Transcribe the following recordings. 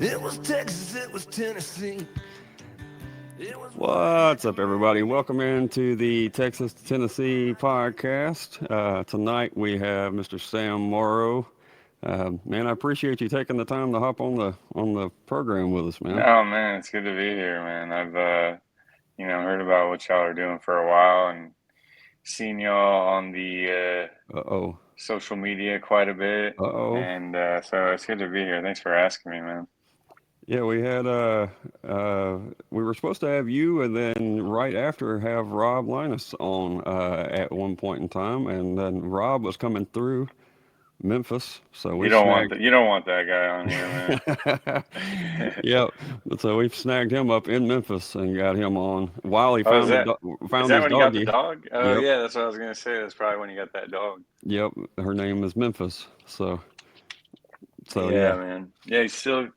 It was Texas, it was Tennessee. What's up, everybody? Welcome into the Texas to Tennessee podcast. Tonight we have Mr. Sam Morrow. Man, I appreciate you taking the time to hop on the program with us, man. Oh man, it's good to be here, man. I've heard about what y'all are doing for a while and seen y'all on the Uh oh. social media quite a bit, Uh oh. and so it's good to be here. Thanks for asking me, man. Yeah, we were supposed to have you, and then right after have Rob Linus on at one point in time, and then Rob was coming through Memphis, so we snagged. You don't want that guy on here, man. Yep. So we snagged him up in Memphis and got him on while he Oh, is found that his when you got the doggy. dog? Oh Yep. yeah, that's what I was gonna say. That's probably when you got that dog. Yep. Her name is Memphis. So Yeah, yeah. man. Yeah, he's still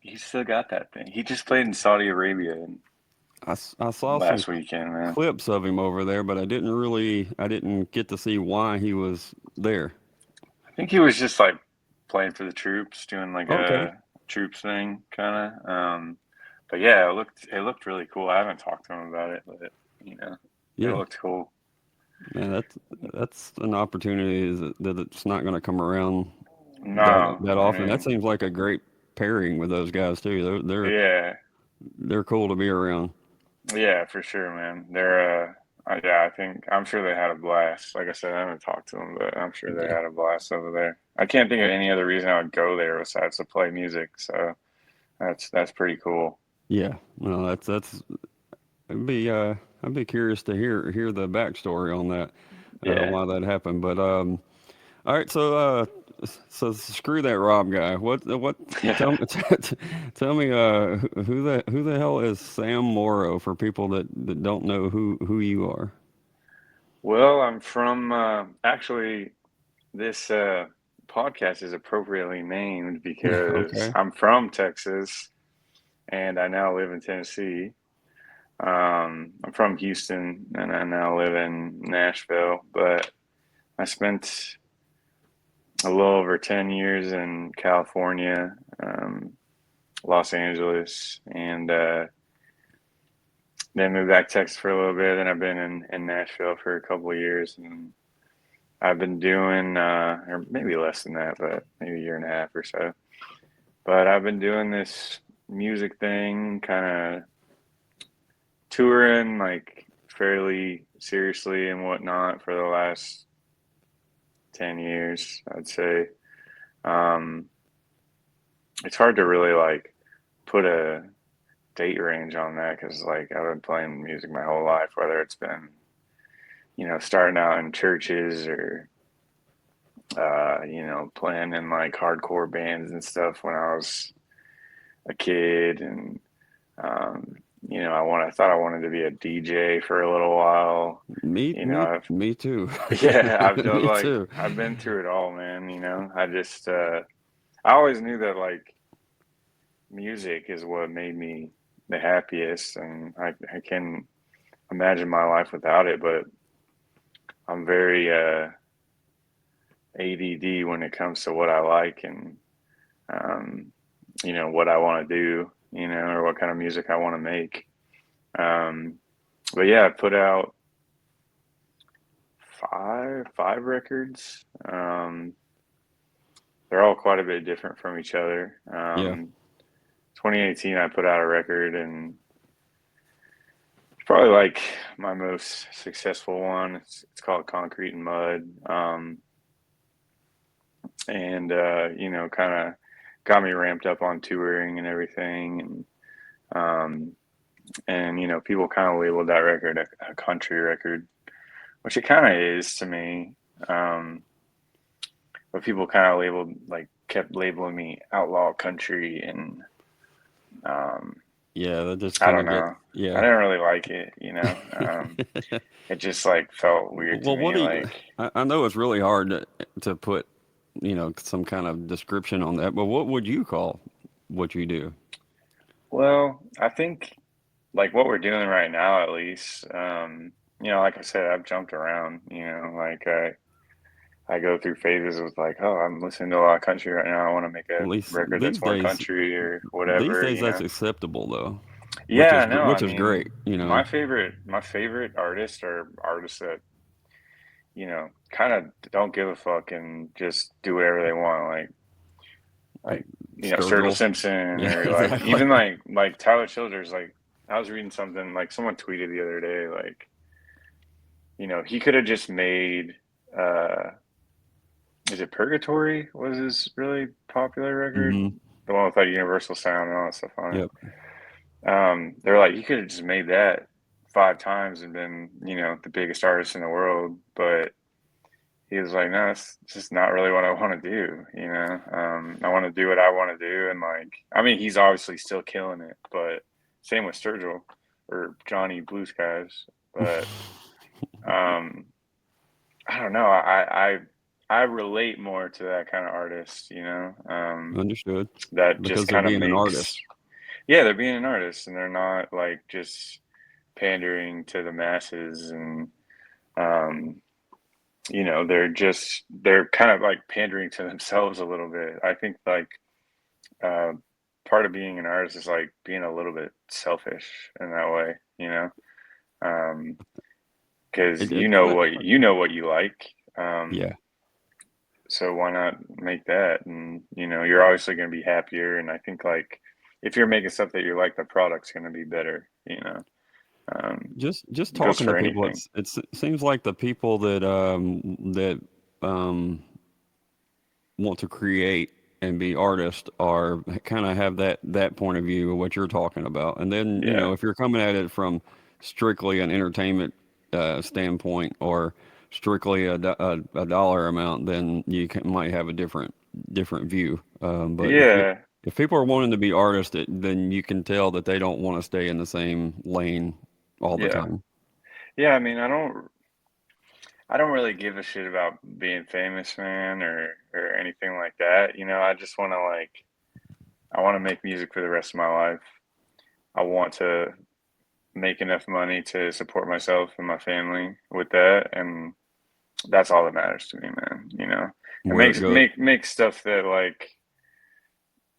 got that thing. He just played in Saudi Arabia I saw some last weekend, man. clips of him over there, but I didn't get to see why he was there. I think he was just like playing for the troops, doing like Okay. a troops thing, kind of. But yeah, it looked really cool. I haven't talked to him about it, but you know, it Yeah. looked cool. Man, that's an opportunity that it's not going to come around No, that I often. That mean, seems like a great pairing with those guys too. yeah, They're cool to be around. yeah, for sure, man. Yeah, I'm sure they had a blast. Like I said, I haven't talked to them, but I'm sure they Yeah. had a blast over there. I can't think of any other reason I would go there besides to play music. So that's pretty cool. Yeah. No, that's I'd be I'd be curious to hear the backstory on that, Yeah. why that happened. But all right, so screw that Rob guy. What tell Yeah. me tell me who the hell is Sam Morrow for people that don't know who you are? Well, I'm from actually this podcast is appropriately named because Okay. I'm from Texas and I now live in Tennessee. I'm from Houston and I now live in Nashville, but I spent a little over 10 years in California, Los Angeles, and then moved back to Texas for a little bit. And I've been in Nashville for a couple of years. And I've been doing, or maybe less than that, but maybe a year and a half or so. But I've been doing this music thing, kind of touring like fairly seriously and whatnot for the last 10 years, I'd say. Um, it's hard to really like put a date range on that because like I've been playing music my whole life, whether it's been, starting out in churches or, playing in like hardcore bands and stuff when I was a kid, and um, I thought I wanted to be a DJ for a little while. Me You know, me me too. yeah, I've done Me like too. I've been through it all, man. I just I always knew that like music is what made me the happiest, and I can imagine my life without it. But I'm very ADD when it comes to what I like and um, what I want to do, or what kind of music I want to make. Um, but yeah, I put out five records. They're all quite a bit different from each other. Yeah. 2018, I put out a record, and it's probably like my most successful one. It's called Concrete and Mud, and kind of got me ramped up on touring and everything, and people kind of labeled that record a country record, which it kind of is to me. Um, but people kind of kept labeling me outlaw country, and um, Yeah, that just I kind don't of get know. I yeah. didn't really like it. It just like felt weird to Well, me. Like, I know it's really hard to put, some kind of description on that, but what would you call what you do? well, I think like what we're doing right now, at least, like I said, I've jumped around. Like I I go through phases with like, oh, I'm listening to a lot of country right now. I want to make At a least record that's more country or these whatever, days you know? that's acceptable though, Yeah, no, I which is mean, great, you know. my favorite artists are artists that, kind of don't give a fuck and just do whatever they want. Like Sturgill Sturgill. Simpson, Yeah, or like exactly. even like Tyler Childers. Like I was reading something, like someone tweeted the other day, like, he could have just made uh is it Purgatory was his really popular record? Hmm. The one with like Universal Sound and all that stuff on Yep. it. They're like, he could have just made that 5 times and been, the biggest artist in the world, but he was like, no, it's just not really what I want to do. I want to do what I want to do, and like, I mean, he's obviously still killing it, but same with Sturgill or Johnny Blue Skies. But um, I don't know. I relate more to that kind of artist, Understood. that just Because they're kind of being an makes, artist. yeah, they're being an artist and they're not like just pandering to the masses, and um, they're kind of like pandering to themselves a little bit. I think like uh, part of being an artist is like being a little bit selfish in that way, um, because what you like. Yeah. So why not make that? And you're obviously going to be happier. And I think like if you're making stuff that you like, the product's going to be better. Just It goes talking to for people, anything. it seems like the people that um want to create and be artists are kind of have that point of view of what you're talking about. And then, Yeah, if you're coming at it from strictly an entertainment standpoint or strictly a dollar amount, then might have a different view. But yeah, if people are wanting to be artists, then you can tell that they don't want to stay in the same lane all the yeah, time. yeah. I mean, I don't really give a shit about being famous, man, or anything like that. I just want to like I want to make music for the rest of my life. I want to make enough money to support myself and my family with that, and that's all that matters to me, man. And Where it goes. make stuff that like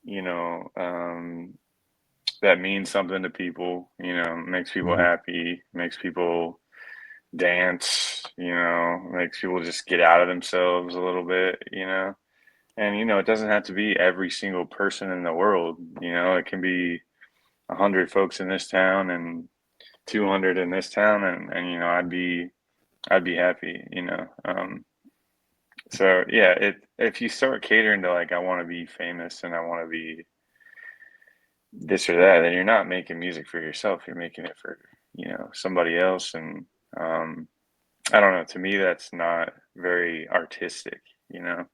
you know um, that means something to people. Makes people Hmm. happy, makes people dance. Makes people just get out of themselves a little bit. And it doesn't have to be every single person in the world. It can be 100 folks in this town and 200 in this town, and I'd be happy. So yeah, if you start catering to like I want to be famous and I want to be this or that, then you're not making music for yourself. You're making it for somebody else, and um, I don't know. To me, that's not very artistic. You know.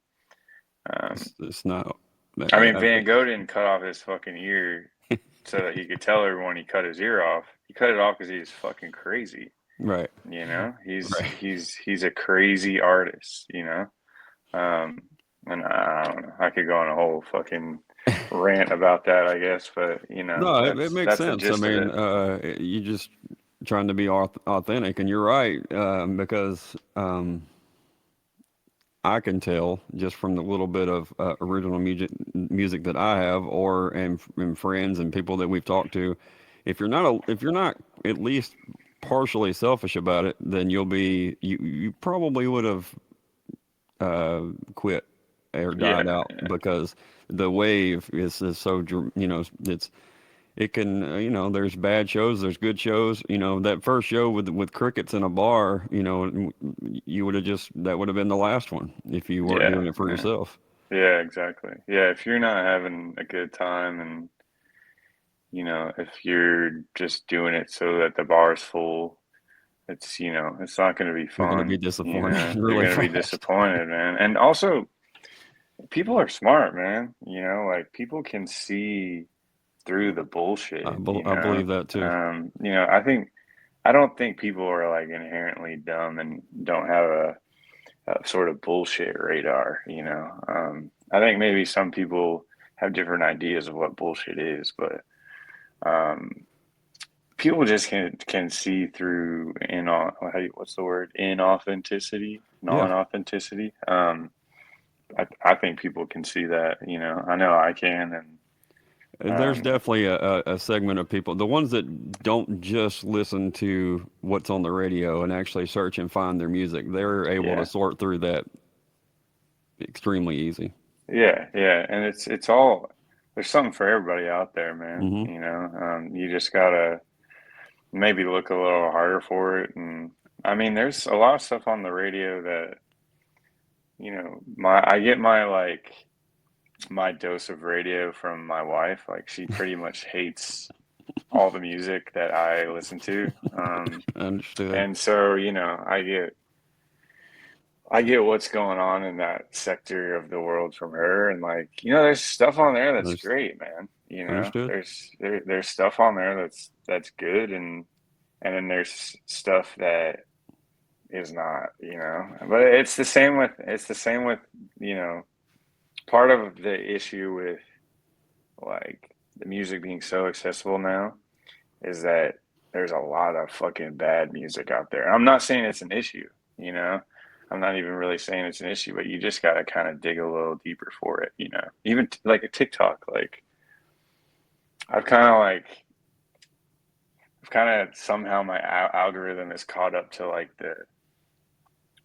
Um, It's not. I mean, Van Gogh didn't cut off his fucking ear so that he could tell everyone he cut his ear off. He cut it off because he's fucking crazy. Right. He's Right. he's a crazy artist. Um, and I don't know. I could go on a whole fucking rant about that, I guess, but No, it that's makes that's the sense. I gist of mean, it. you just trying to be authentic, and you're right, because I can tell just from the little bit of original music that I have, and friends and people that we've talked to. If you're not at least partially selfish about it, then you probably would have quit or died Yeah, out because the wave is so it can there's bad shows, there's good shows. That first show with crickets in a bar, you would have just that would have been the last one if you weren't yeah, doing it for yeah, yourself. yeah, exactly. Yeah, if you're not having a good time, and if you're just doing it so that the bar's full, it's not going to be You're going to be fun. disappointed You're really going to be fast. disappointed, man. And also, people are smart, man. Like people can see through the bullshit. I believe that too. I don't think people are like inherently dumb and don't have a sort of bullshit radar. I think maybe some people have different ideas of what bullshit is, but um, people just can see through what's the word, inauthenticity. Yeah. non-authenticity. I think people can see that, I know I can, and There's um, definitely a segment of people, the ones that don't just listen to what's on the radio and actually search and find their music. They're able to yeah, sort through that extremely easy. yeah, and it's all there's something for everybody out there, man. Hmm. You just gotta maybe look a little harder for it, and I mean, there's a lot of stuff on the radio that my I get my dose of radio from my wife. Like she pretty much hates all the music that I listen to. Understood. And so, I get what's going on in that sector of the world from her, and there's stuff on there that's There's great, man. understood. There's stuff on there that's good, and then there's stuff that is not, But it's the same with you know part of the issue with like the music being so accessible now is that there's a lot of fucking bad music out there. I'm not saying it's an issue, you know. I'm not even really saying it's an issue, but you just got to kind of dig a little deeper for it, Even like a TikTok, I've kind of like I've kind of somehow my algorithm is caught up to like the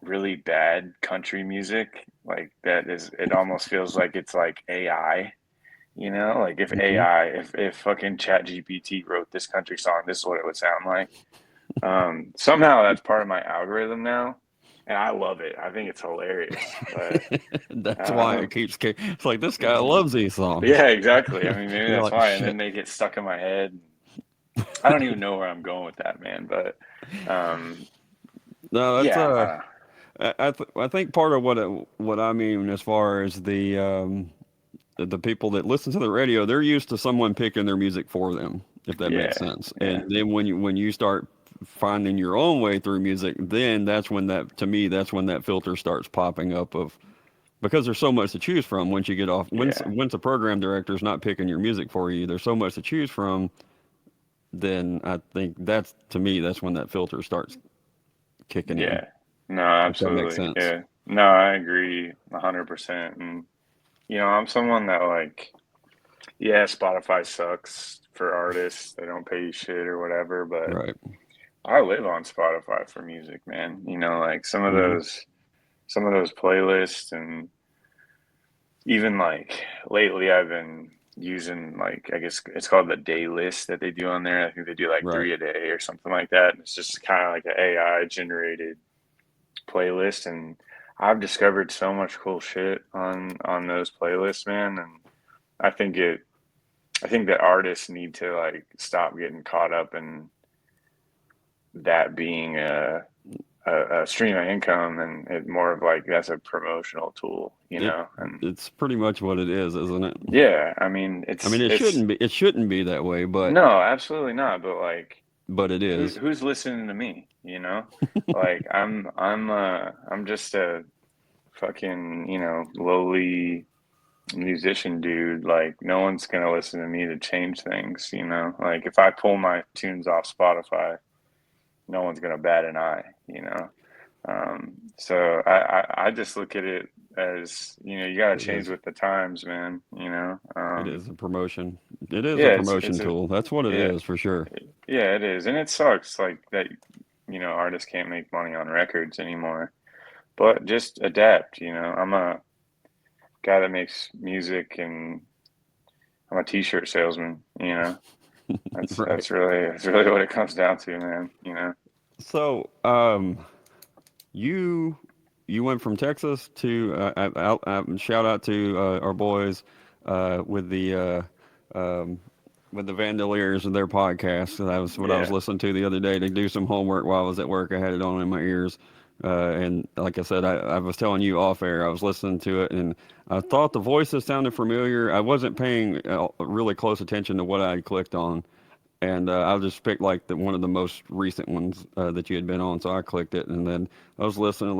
really bad country music, like that is it almost feels like it's like AI. Like if Hmm. AI, if fucking Chat GPT wrote this country song, this is what it would sound like. Somehow that's part of my algorithm now, and I love it. I think it's hilarious. But That's why um, it keeps. It's like this guy loves these songs. yeah, exactly. I mean, maybe You're that's like why. And then shit. they get stuck in my head. I don't even know where I'm going with that, man. But um, No, that's yeah, I think part of what I mean as far as the people that listen to the radio, they're used to someone picking their music for them, if that makes yeah, sense. And yeah, then when you start finding your own way through music, then that's when that to me that's when that filter starts popping up of because there's so much to choose from once you get off yeah, once a program director's not picking your music for you, there's so much to choose from, then I think that's to me that's when that filter starts kicking in, yeah. No, if that makes absolutely. sense. Yeah. No, I agree 100%. And I'm someone that yeah, Spotify sucks for artists. They don't pay you shit or whatever, but Right. I live on Spotify for music, man. Like Hmm. some of those playlists, and even like lately I've been using like I guess it's called the day list that they do on there. I think they do like Right. 3 a day or something like that. And it's just kind of like an AI generated playlist, and I've discovered so much cool shit on those playlists, man. And I think it I think that artists need to like stop getting caught up in that being a stream of income, and it more of like that's a promotional tool, It And it's pretty much what it is, isn't it? yeah, I mean I mean, it shouldn't be that way, no, absolutely not. But like, but it is. who's listening to me? Like I'm just a fucking lowly musician dude. Like no one's gonna listen to me to change things. Like if I pull my tunes off Spotify, no one's gonna bat an eye. So I just look at it as you got to It change is. with the times, man. It is a promotion. It is a Yeah, it's promotion a tool. That's what it yeah is for sure. yeah it is, and it sucks like that. Artists can't make money on records anymore, but just adapt. I'm a guy that makes music, and I'm a t-shirt salesman. That's Right. that's really that's really what it comes down to, man. So, you you went from Texas to shout out to our boys with the Vandaliers and their podcast. That was what I was Yeah, listening to the other day to do some homework while I was at work. I had it on in my ears. And like I said, I was telling you off air, I was listening to it and I thought the voices sounded familiar. I wasn't paying really close attention to what I had clicked on. And I just picked like one of the most recent ones that you had been on. So I clicked it and then I was listening. And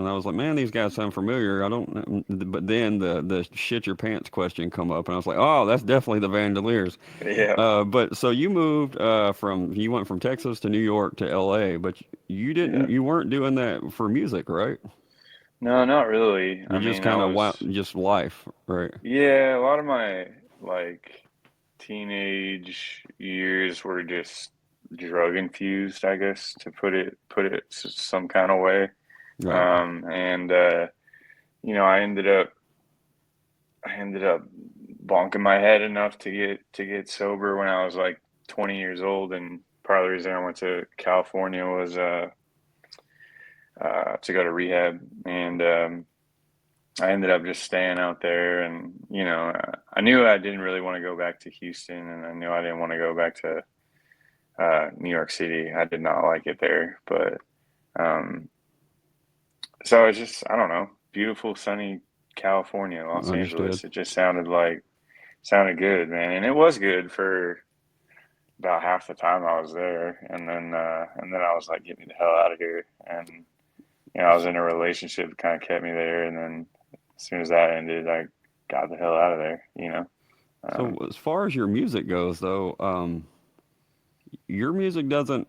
I was like, man, these guys sound familiar. I don't, but then the shit your pants question come up and I was like, oh, that's definitely the Vandaliers. yeah. But so you moved you went from Texas to New York to LA, but Yeah. you weren't doing that for music, right? No, not really. You I just mean, I kind of was, just life, right? yeah, a lot of my like teenage years were just drug infused, I guess, to put it some kind of way. Right. And you know, I ended up bonking my head enough to get sober when I was like 20 years old, and part of the reason I went to California was to go to rehab, and I ended up just staying out there, and you know, I knew I didn't really want to go back to Houston, and I knew I didn't want to go back to New York City. I did not like it there, but um, so it's just I don't know, beautiful sunny California, Los Understood. Angeles. It just sounded good, man, and it was good for about half the time I was there, and then I was like, get me the hell out of here, and you know, I was in a relationship that kind of kept me there, and then as soon as that ended, I got the hell out of there, you know. So Um, as far as your music goes, though, your music doesn't.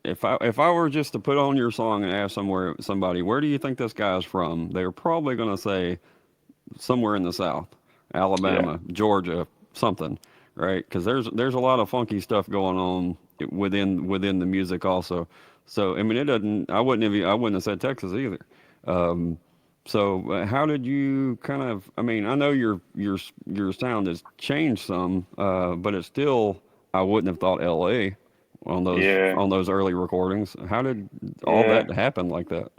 If I were just to put on your song and ask somebody, where do you think this guy's from? They're probably going to say somewhere in the South, yeah, Alabama, Georgia, something, right? Because there's a lot of funky stuff going on within the music also. So I mean, it doesn't. I wouldn't have said Texas either. Um, so how did you kind of? I mean, I know your sound has changed some, but it's still. I wouldn't have thought L.A. on those yeah, on those early recordings. How did all yeah. that happen like that?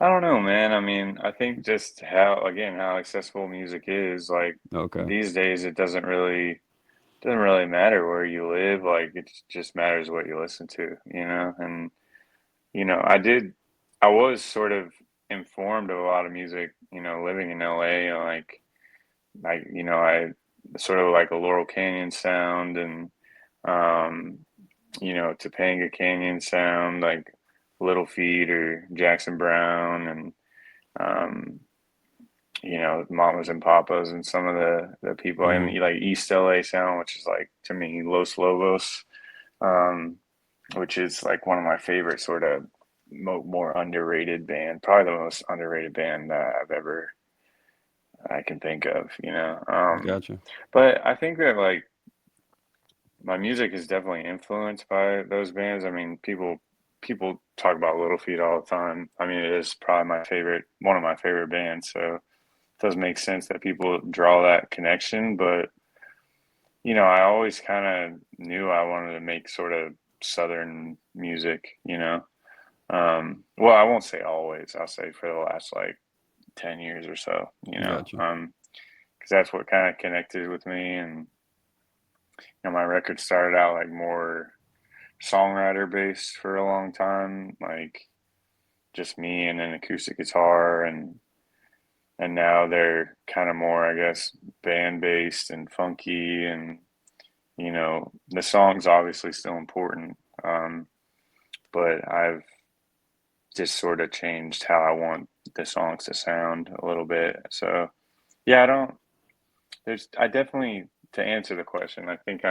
I don't know, man. I mean, I think just how accessible music is. Like Okay, these days, it doesn't really matter where you live. Like it just matters what you listen to, you know. And you know, I was sort of informed of a lot of music, you know, living in LA. Like you know, I sort of like a Laurel Canyon sound, and um, you know, Topanga Canyon sound, like Little Feat or Jackson Brown, and um, you know, Mamas and Papas, and some of the people, and uh-huh. like East LA sound, which is like to me Los Lobos, um, which is like one of my favorite sort of more underrated band, probably the most underrated band that I can think of, you know. Gotcha. But I think that like my music is definitely influenced by those bands. I mean, people talk about Little Feat all the time. I mean, it is probably one of my favorite bands. So it does make sense that people draw that connection. But you know, I always kind of knew I wanted to make sort of Southern music. You know, well, I won't say always. I'll say for the last like 10 years or so. You know, Gotcha. because that's what kind of connected with me, and you know, my record started out like more songwriter based for a long time, like just me and an acoustic guitar, and now they're kind of more, I guess, band based and funky, and you know, the song's obviously still important, but I've just sort of changed how I want the songs to sound a little bit. So yeah, I don't. I definitely, to answer the question, I think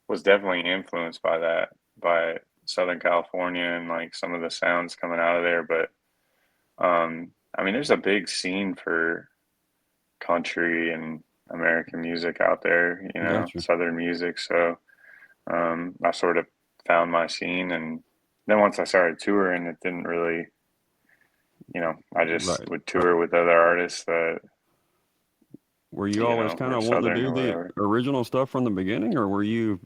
was definitely influenced by that, by Southern California and like some of the sounds coming out of there. But I mean, there's a big scene for country and American music out there, you know, Gotcha. Southern music. So I sort of found my scene, and then once I started touring, it didn't really, you know, I just Right. would tour with other artists that, Were you you always know, kind were of wanting to Southern do or the whatever. original stuff from the beginning, or were you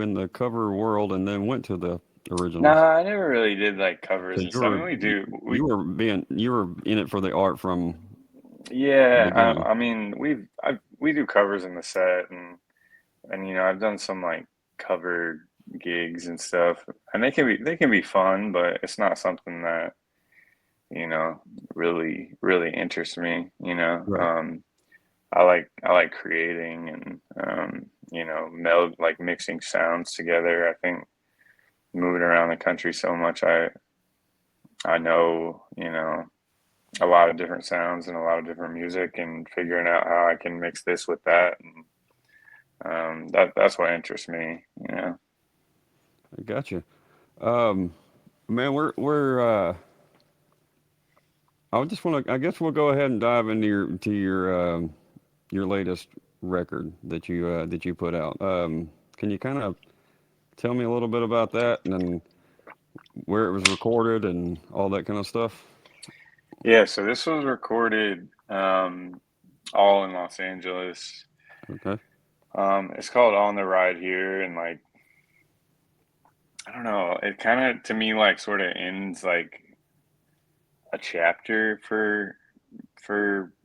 in the cover world and then went to the No, originals? I never really did like covers Because and stuff. I mean, you were in it for the art from the yeah, beginning. I mean, we do covers in the set, and you know, I've done some like cover gigs and stuff, and they can be fun, but it's not something that, you know, really interests me, you know. Right. I like creating, and you know, like mixing sounds together. I think moving around the country so much, I know, you know, a lot of different sounds and a lot of different music, and figuring out how I can mix this with that, and that's what interests me, you know. I gotcha. Man, we're I just want to. I guess we'll go ahead and dive into your latest record that you put out. Can you kind of tell me a little bit about that and then where it was recorded and all that kind of stuff? Yeah, so this was recorded all in Los Angeles. Okay. It's called On the Ride Here, and like I don't know, it kind of to me like sort of ends like a chapter for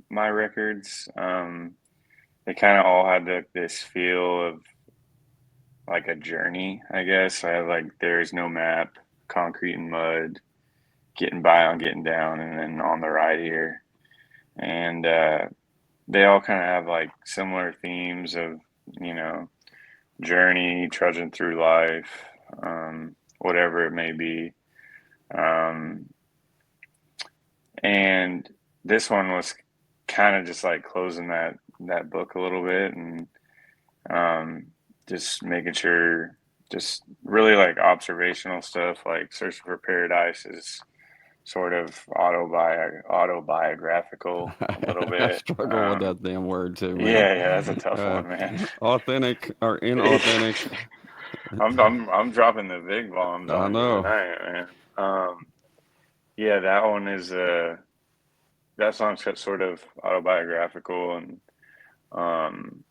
my records. They kind of all had this feel of like a journey, I guess. I have like there's no map, concrete and mud, getting by on getting down, and then on the ride here. And they all kind of have like similar themes of, you know, journey, trudging through life, whatever it may be. Um, and this one was kind of just like closing that book a little bit, and um, just making sure, just really like observational stuff, like Searching for Paradise is sort of autobiographical a little I bit. struggle with that damn word too, man. Yeah, that's a tough Uh, one, man. Authentic or inauthentic. I'm dropping the big bombs I on you know. tonight, man. Yeah, that one is that song's sort of autobiographical, and um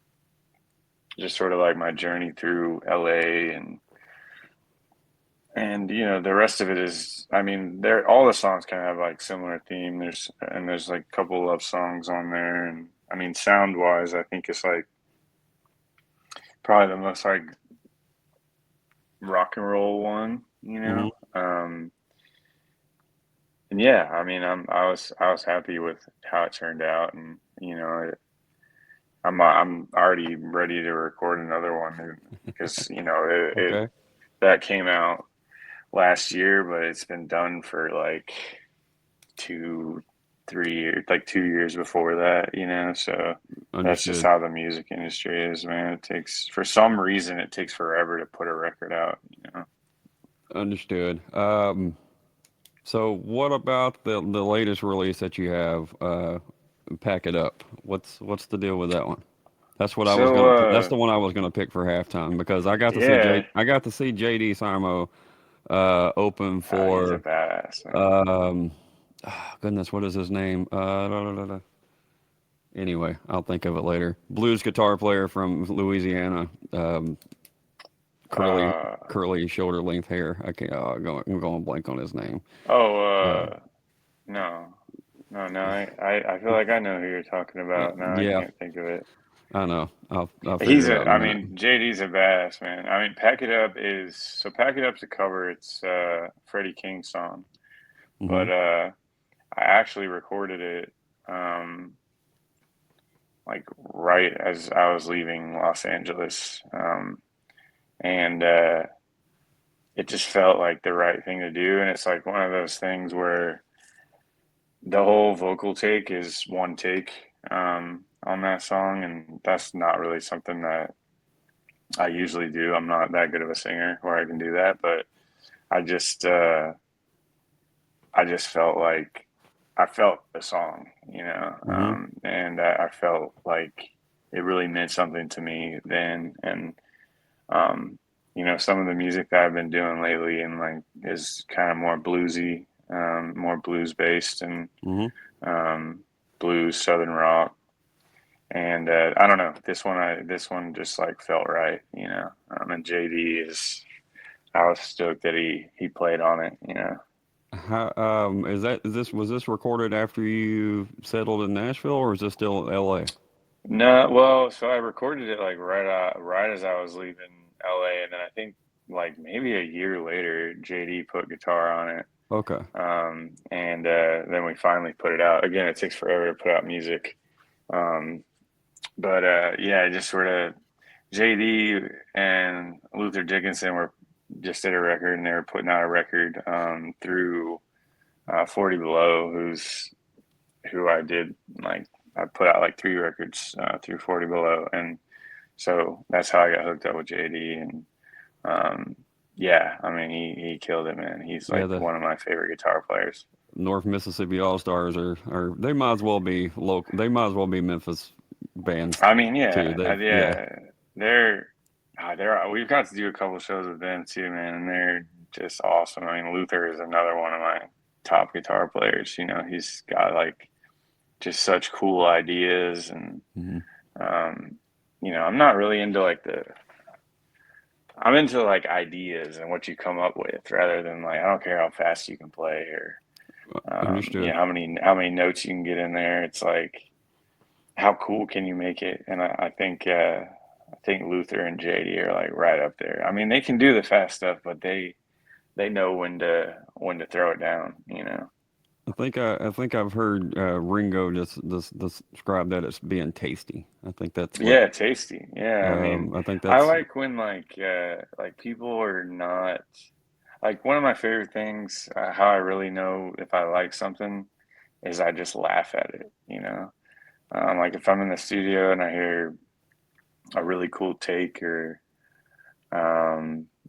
just sort of like my journey through LA, and you know the rest of it is, I mean, they're all the songs kind of have like similar theme. There's like a couple love songs on there, and I mean sound wise I think it's like probably the most like rock and roll one, you know. Hmm. And yeah, I mean I was happy with how it turned out, and you know I'm already ready to record another one because you know it Okay. that came out last year, but it's been done for like 2 3 years, like 2 years before that, you know. So that's just Understood. how the music industry is, man. It takes, for some reason it takes forever to put a record out, you know. Understood. So what about the latest release that you have? Pack it up. What's the deal with that one? That's what I was So gonna. That's the one I was gonna pick for halftime because yeah, I got to see JD Simo open he's a for badass, man. um goodness, what is his name? Anyway, I'll think of it later. Blues guitar player from Louisiana, curly uh curly shoulder length hair. I can't. I'm going blank on his name. oh Uh, no, no, I feel like I know who you're talking about. No, I yeah, can't think of it. I know. I'll figure it out in a I minute. mean, JD's a badass, man. I mean, Pack It Up's a cover. It's Freddie King's song, Hmm. but I actually recorded it um, like right as I was leaving Los Angeles, and it just felt like the right thing to do. And it's like one of those things where the whole vocal take is one take on that song, and that's not really something that I usually do. I'm not that good of a singer where I can do that, but I just uh, I just felt like I felt the song, you know, Hmm. and I felt like it really meant something to me then. And um, you know, some of the music that I've been doing lately and like is kind of more bluesy, more blues based, and Hmm. um, blues, southern rock. And I don't know, this one just like felt right, you know. And JD is, I was stoked that he played on it, you know. How is this was this recorded after you settled in Nashville or is this still L.A.? No, well, so I recorded it like right as I was leaving LA, and then I think like maybe a year later, JD put guitar on it, Okay. and then we finally put it out. Again, it takes forever to put out music, um, but yeah, just sort of JD and Luther Dickinson were just did a record, and they were putting out a record through 40 Below, who I did like I put out like 3 records through 40 Below, and so that's how I got hooked up with JD. And um, yeah, I mean he killed it, man. He's Yeah, like one of my favorite guitar players. North Mississippi All Stars are they might as well be local. They might as well be Memphis bands I mean, too. yeah, They yeah. yeah, they're we've got to do a couple shows with them too, man, and they're just awesome. I mean, Luther is another one of my top guitar players. You know, he's got like just such cool ideas, and Mm-hmm. you know, I'm not really into like I'm into like ideas and what you come up with rather than like I don't care how fast you can play or you know Understood. how many notes you can get in there. It's like how cool can you make it? And I think Luther and JD are like right up there. I mean, they can do the fast stuff, but they know when to throw it down. You know. I think I've heard Ringo just describe that as being tasty. I think that's what Yeah, tasty. Yeah, I mean, I think I that's like when like people are not like one of my favorite things. How I really know if I like something is I just laugh at it. You know, like if I'm in the studio and I hear a really cool take or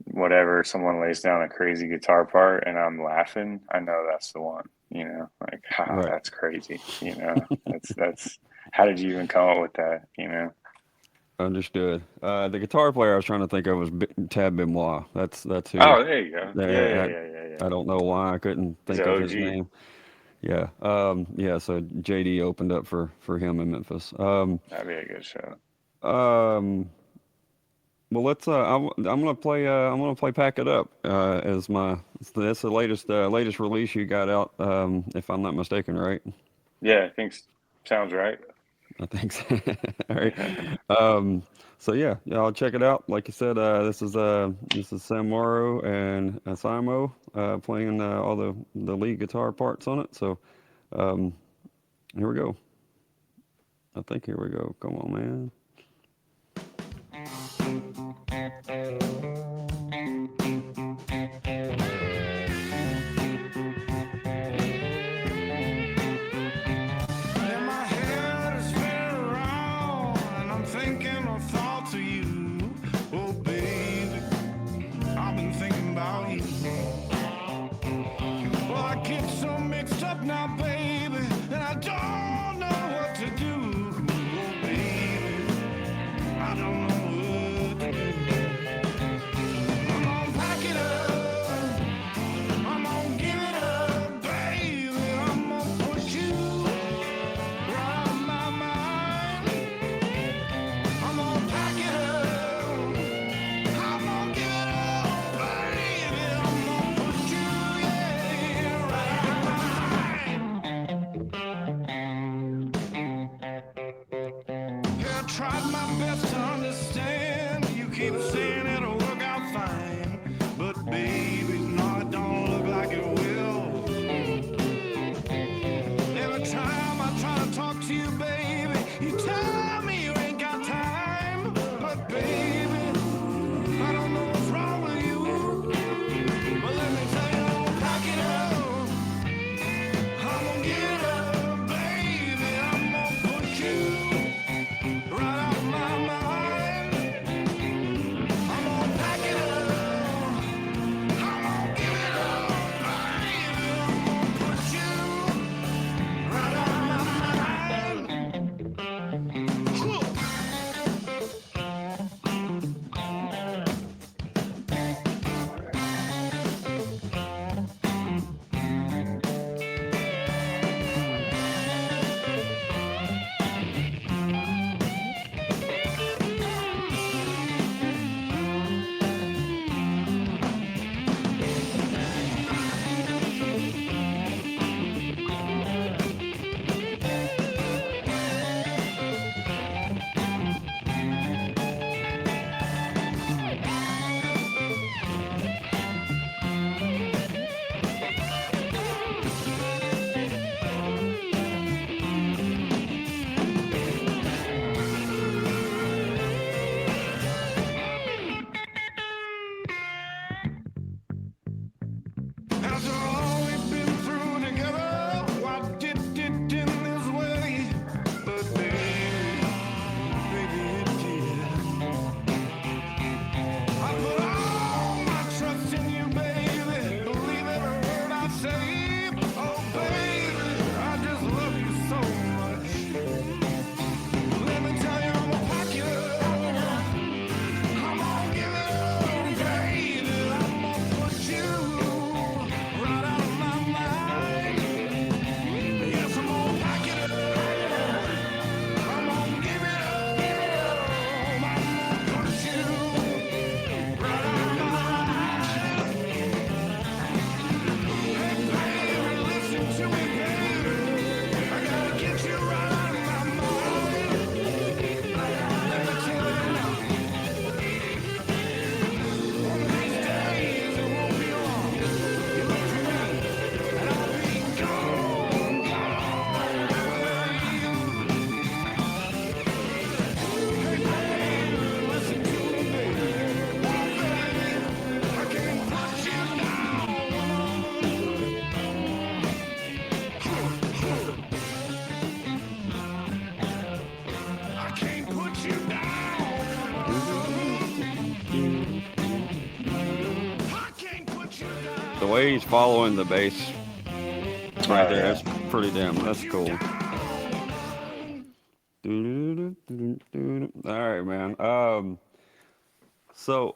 whatever, someone lays down a crazy guitar part and I'm laughing, I know that's the one, you know, like, ha, right. that's crazy, you know, that's, how did you even come up with that, you know? Understood. The guitar player I was trying to think of was Tab Benoit. That's who. Oh, there you go. Yeah, yeah, I, yeah, yeah, yeah. I don't know why I couldn't He's an think of his OG. name. Yeah. Yeah. So JD opened up for him in Memphis. That'd be a good show. Um, well, let's. I'm gonna play "Pack It Up" as my. That's the latest release you got out. If I'm not mistaken, right? Yeah, sounds right. I think so. All right. Um, so yeah, I'll check it out. Like you said, this is Sam Morrow and Simo playing all the lead guitar parts on it. So um, here we go. I think here we go. Come on, man. And my head is spinning around, and I'm thinking of thoughts of you. Oh, baby, I've been thinking about you. Well, I get so mixed up now, baby, and I don't know what to do. Oh, baby, I don't know what to do. I'm gonna pack it up. I'm gonna give it up, baby. I'm gonna push you out of my mind. I'm gonna pack it up. I'm gonna give it up, baby. I'm gonna push you, yeah, right out of my mind. Yeah, I tried my best to understand. You keep saying it'll work out fine, but baby, no, it don't look like it will. Every time I try to talk to you, baby, you tell me you ain't got time. But baby, I don't know what's wrong with you. But let me tell you, I'm gonna pack it up. I'm gonna get it up, baby. I'm gonna put you right out of my mind. the way he's following the bass right Oh there, yeah. it's pretty damn. That's cool. All right, man. So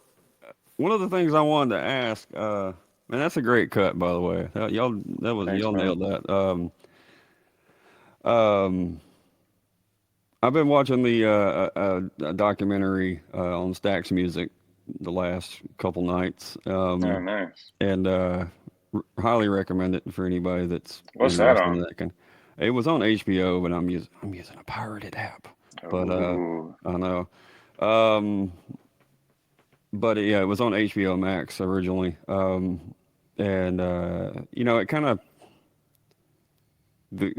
one of the things I wanted to ask, man, that's a great cut, by the way. Thanks, Y'all man. nailed that. Um, I've been watching the a documentary on Stax Music the last couple nights, Oh, nice. and highly recommend it for anybody that's What's that interested in on? that kind. It was on HBO, but I'm using a pirated app. But Oh, I know. Um, but yeah, it was on HBO Max originally, and you know, it kind of the.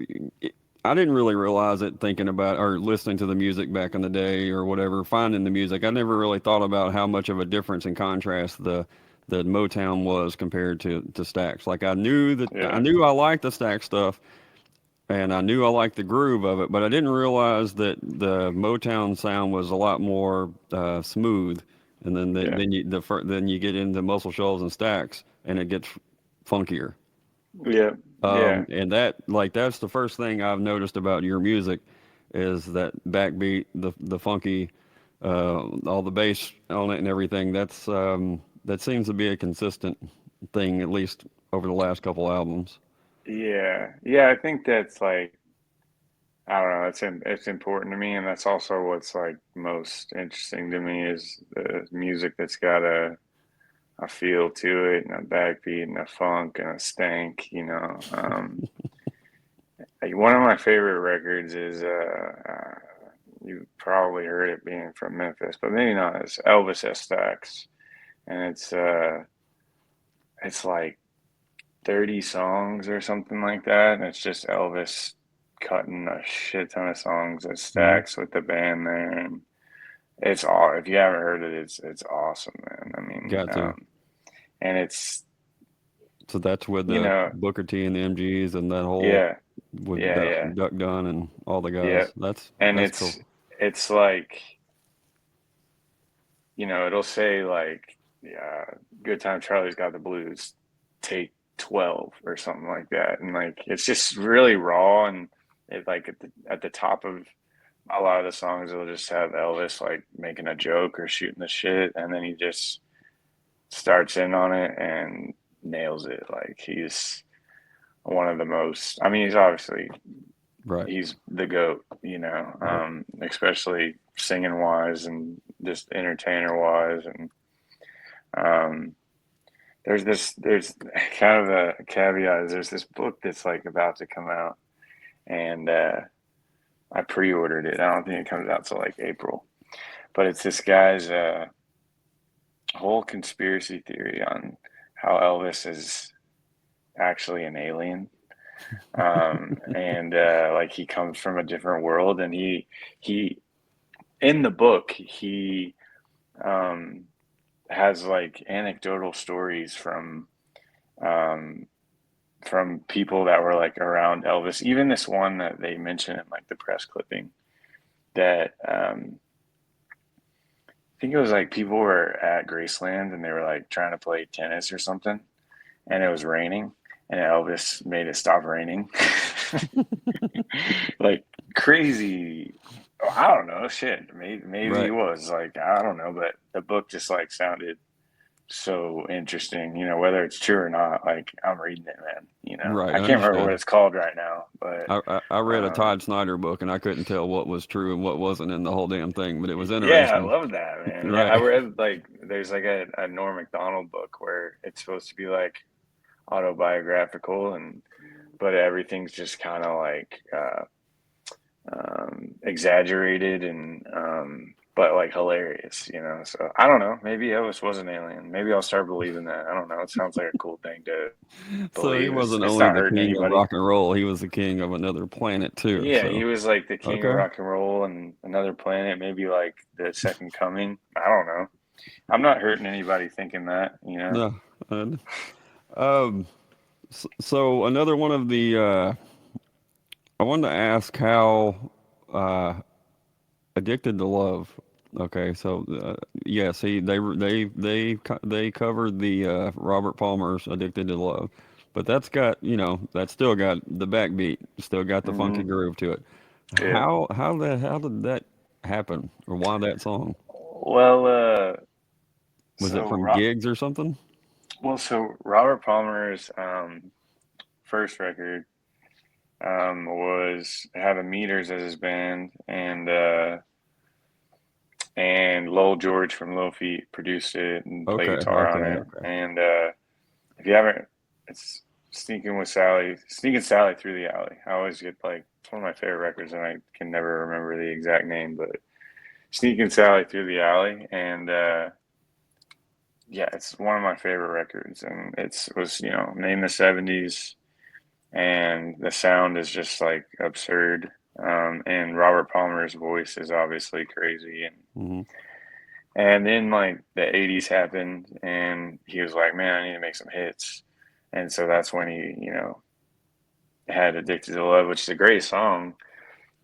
I didn't really realize it thinking about or listening to the music back in the day or whatever, finding the music. I never really thought about how much of a difference and contrast the Motown was compared to Stax. Like I yeah, knew I liked the Stax stuff and I knew I liked the groove of it, but I didn't realize that the Motown sound was a lot more smooth. And then yeah, then you get into Muscle Shoals and Stax and it gets funkier. yeah, yeah, And that's the first thing I've noticed about your music is that backbeat, the funky, all the bass on it and everything. That seems to be a consistent thing, at least over the last couple albums. yeah, yeah. I think that's like I don't know. It's important to me, and that's also what's like most interesting to me is the music that's got a feel to it, and a backbeat, and a funk, and a stank. Like one of my favorite records is you probably heard it being from Memphis, but maybe not. It's Elvis S. Stax, and it's like 30 songs or something like that. And it's just Elvis cutting a shit ton of songs at Hmm. Stacks with the band there. And it's all, if you haven't heard it, it's awesome, man. I mean, Got to. and it's, So that's with you the know, Booker T and the MGs and that whole yeah, with yeah. Duck Dunn and all the Yeah. guys. And That's cool. it's like, it'll say like, yeah, Good Time Charlie's Got the Blues, take 12 or something like that. And like, it's just really raw. And it like at the top of a lot of the songs, it'll just have Elvis like making a joke or shooting the shit. And then he just starts in on it and nails it. Like, he's one of the most, I mean, he's obviously, Right. he's the GOAT, Right. especially singing wise and just entertainer wise. And, um, there's kind of a caveat. There's this book that's like about to come out, and I pre-ordered it. I don't think it comes out till like April, but it's this guy's whole conspiracy theory on how Elvis is actually an alien, and like he comes from a different world, and he in the book he um, has like anecdotal stories um, from people that were like around Elvis. Even this one that they mention in like the press clipping that I think it was like people were at Graceland and they were like trying to play tennis or something, and it was raining, and Elvis made it stop raining. Like crazy. I don't know. Shit. Maybe he Right. was like I don't know, but the book just like sounded so interesting, whether it's true or not, like I'm reading it, man. Right. I I can't remember what understand. it's called right now, but I read a um, Todd Snyder book and I couldn't tell what was true and what wasn't in the whole damn thing, but it was yeah, I interesting. love that, man. Yeah, I Right. read like there's like a Norm Macdonald book where it's supposed to be like autobiographical and but everything's just kind of like exaggerated and but like hilarious. So I don't know. Maybe Elvis was an alien. Maybe I'll start believing that. I don't know. It sounds like a cool thing to So he believe. It's wasn't it's only not the hurting king of anybody. rock and roll, he was the king of another planet too. Yeah, he So, was like the king of okay. rock and roll and another planet, maybe like the second coming. I don't know. I'm not hurting anybody thinking that. No. And, um, so another one of the, I wanted to ask how, uh, Addicted to Love. Okay, so yeah, see, they covered the Robert Palmer's "Addicted to Love," but that's got that's still got the backbeat, still got the funky Hmm. groove to it. Yeah. How did that happen, or why that song? Well, Was it so from gigs or something? so Robert Palmer's first record was had the Meters as his band, and Lowell George from Lil Feat produced it and played Okay, guitar okay, on it. okay. And if you haven't, it's Sneaking Sally Through the Alley. I always get like it's one of my favorite records, and I can never remember the exact name, but Sneaking Sally Through the Alley, and yeah, it's one of my favorite records, and it was made in the '70s, and the sound is just like absurd. And Robert Palmer's voice is obviously crazy, Hmm. and then like the '80s happened, and he was like, "Man, I need to make some hits," and so that's when he had "Addicted to Love," which is a great song,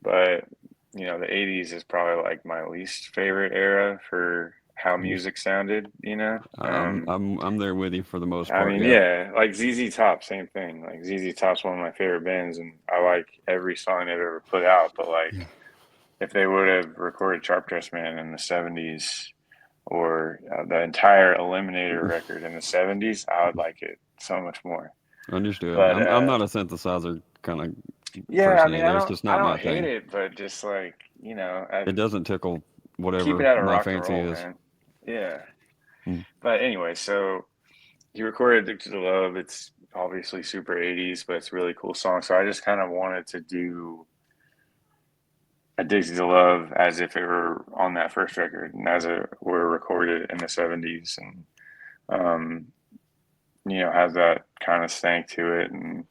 but the '80s is probably like my least favorite era for how music sounded. I'm there with you for the most I part. mean, Yeah. yeah, like ZZ Top, same thing. Like ZZ Top's one of my favorite bands, and I like every song they've ever put out. But like, if they would have recorded Sharp Dressed Man in the '70s or the entire Eliminator record in the '70s, I would like it so much more. Understood. But I'm not a synthesizer kind of yeah, I person mean, either. It's just I not my don't hate thing. it, but just like I It doesn't tickle keep it whatever out of my rock and fancy roll, is. man. Yeah. Mm. But anyway, so he recorded "Addicted to Love." It's obviously super '80s, but it's a really cool song. So I just kind of wanted to do "Addicted to Love" as if it were on that first record, and as it were recorded in the '70s, and um, has that kind of stank to it. And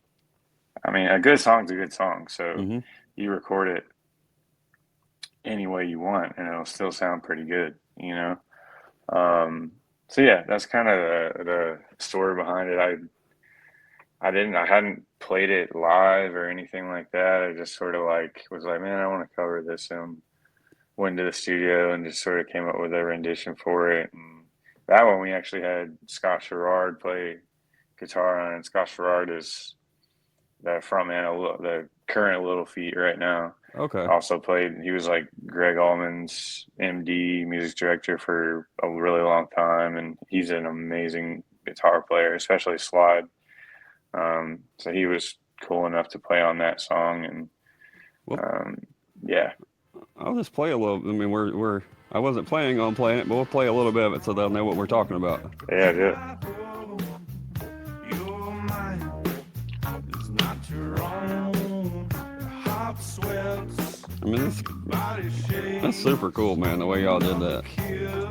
I mean, a good song's a good song, so Hmm. you record it any way you want, and it'll still sound pretty good. Um, so yeah, that's kind of the story behind it. I hadn't played it live or anything like that. I just sort of like was like, man, I want to cover this, and went to the studio and just sort of came up with a rendition for it. And that one we actually had Scott Sherrard play guitar on, and Scott Sherrard is the frontman of the current Little Feat right now. Okay. Also played. He was like Greg Allman's MD, music director for a really long time, and he's an amazing guitar player, especially slide. So he was cool enough to play on that song, and Well, um, yeah, I'll just play a little. I mean, we're. I wasn't planning on playing it, but we'll play a little bit of it so they'll know what we're talking about. yeah, do it. Your mind is not your own. Heart sweats, I mean, body that's shakes. super cool, man. The way y'all did that.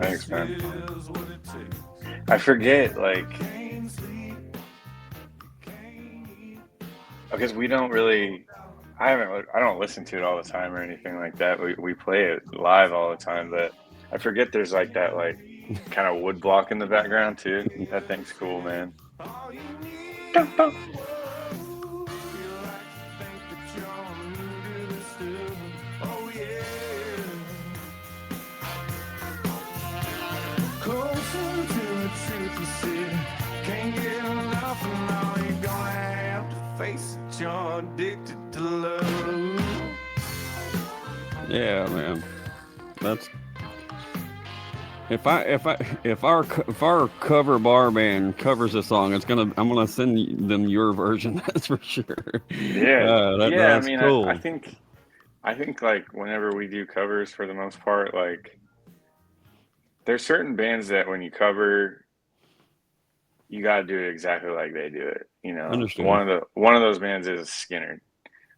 Thanks, man. Is what it takes. I forget, like, Can't sleep, can't eat. because we don't really. I don't listen to it all the time or anything like that. We play it live all the time, but I forget there's like that like kind of wood block in the background too. That thing's cool, man. All you need Dun, is dun. the world. You like to think that you're new to this stuff. Oh yeah. Closer to the truth, you see. Can't get enough, and all you're gonna have to face it. You're addicted to love. Yeah, man. That's if our cover bar band covers a song, I'm gonna send them your version. That's for sure. Yeah, yeah. I That's mean, cool. I think like whenever we do covers, for the most part, like there's certain bands that when you cover, you got to do it exactly like they do it. Understood. One of those bands is Skinner.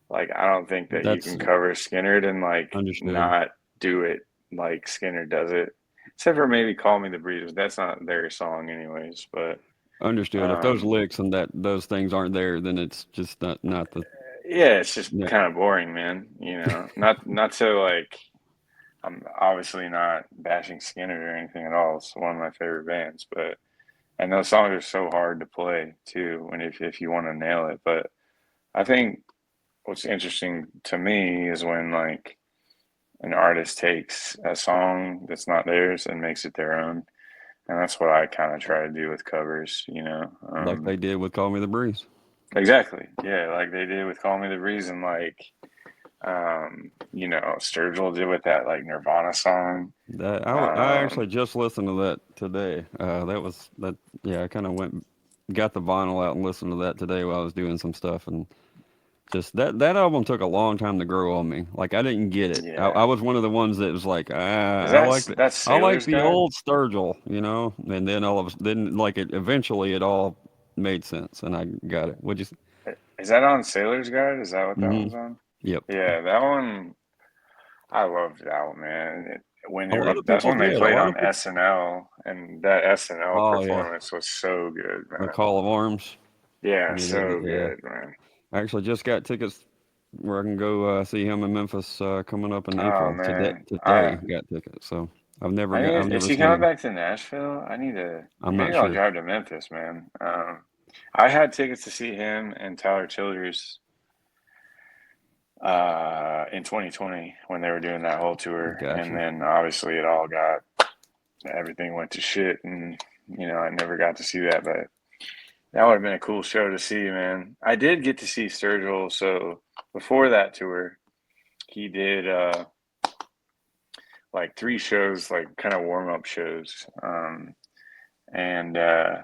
Like I don't think that you That's can cover Skinner and like understood. not do it like Skinner does it. Except for maybe "Call Me the Breeze." That's not their song, anyways. But Understood. If those um, licks and that those things aren't there, then it's just not the yeah, it's just yeah. kind of boring, man. Not so like I'm obviously not bashing Skinner or anything at all. It's one of my favorite bands, but and those songs are so hard to play too. When if you want to nail it, but I think what's interesting to me is when like an artist takes a song that's not theirs and makes it their own. And that's what I kind of try to do with covers, you know. Like they did with Call Me the Breeze. Exactly. Yeah, like they did with Call Me the Breeze, and like you know, Sturgill did with that like Nirvana song. I actually Um, just listened to that today. That was that. Yeah, I kind of got the vinyl out and listened to that today while I was doing some stuff, and just that album took a long time to grow on me. Like I didn't get it. I yeah. was one of the ones that was like, Is I like that's I like Sailor's the Guide? old Sturgill, you know. And then then like it eventually it all made sense, and I got it. What'd you? Is that on Sailor's Guide? Is that what that Mm-hmm. one's on? Yep. Yeah, that one I loved that one, man. When A they were lot of that's people when they did. A played lot on of people. SNL, and that SNL Oh yeah, performance was so good, the man. Call of Arms. Yeah, Yeah, they did, so yeah. good, man. I actually just got tickets where I can go see him in Memphis coming up in Oh April. Today, man, today got tickets. So I've is never he seen coming him. back to Nashville? I need to. I'm not Maybe I'll sure. drive to Memphis, man. I had tickets to see him and Tyler Childers in 2020 when they were doing that whole tour, and Gotcha. then obviously it all got everything went to shit, and you know I never got to see that, but that would have been a cool show to see, man. I did get to see Sturgill, so before that tour, he did like three shows, like kind of warm up shows, and it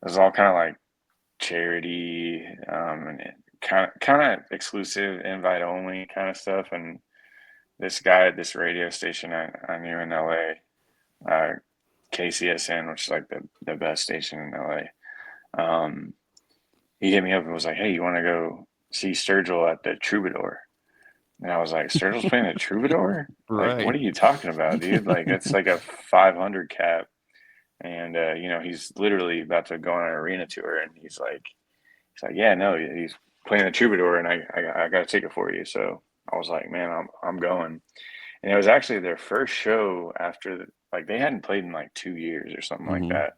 was all kind of like charity and kind of exclusive, invite only kind of stuff. And this guy at this radio station I knew in LA, KCSN, which is like the best station in LA. He hit me up and was like, "Hey, you want to go see Sturgill at the Troubadour?" And I was like, "Sturgill's playing the Troubadour? Like, what Right. are you talking about, dude? Like, it's like a 500 cap." And you know, he's literally about to go on an arena tour, and he's like, yeah, no, he's playing the Troubadour, and I got a ticket for you. So I was like, man, I'm going. And it was actually their first show after like they hadn't played in like 2 years or something like Hmm. that,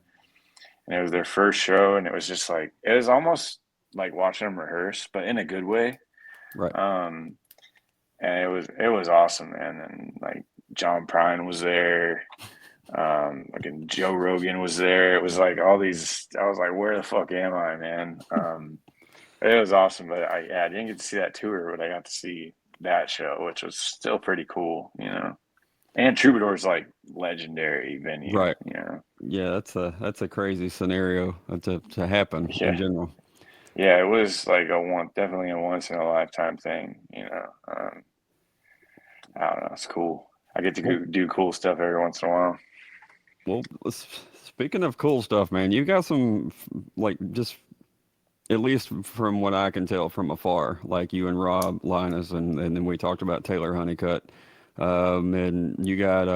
and it was their first show, and it was just like it was almost like watching them rehearse, but in a good way. Right. Um, and it was awesome, man. And like John Prine was there. Like Joe Rogan was there. It was like all these. I was like, where the fuck am I, man? It was awesome, but I didn't get to see that tour, but I got to see that show, which was still pretty cool, you know. And Troubadour's like legendary venue, Right. you know. Yeah, that's a crazy scenario to happen in Yeah, general. yeah, it was like definitely a once in a lifetime thing, you know. I don't know, it's cool. I get to Well, do cool stuff every once in a while. speaking of cool stuff, man, you got some like just at least from what I can tell from afar, like you and Rob Linus, and then we talked about Taylor Honeycutt, and you got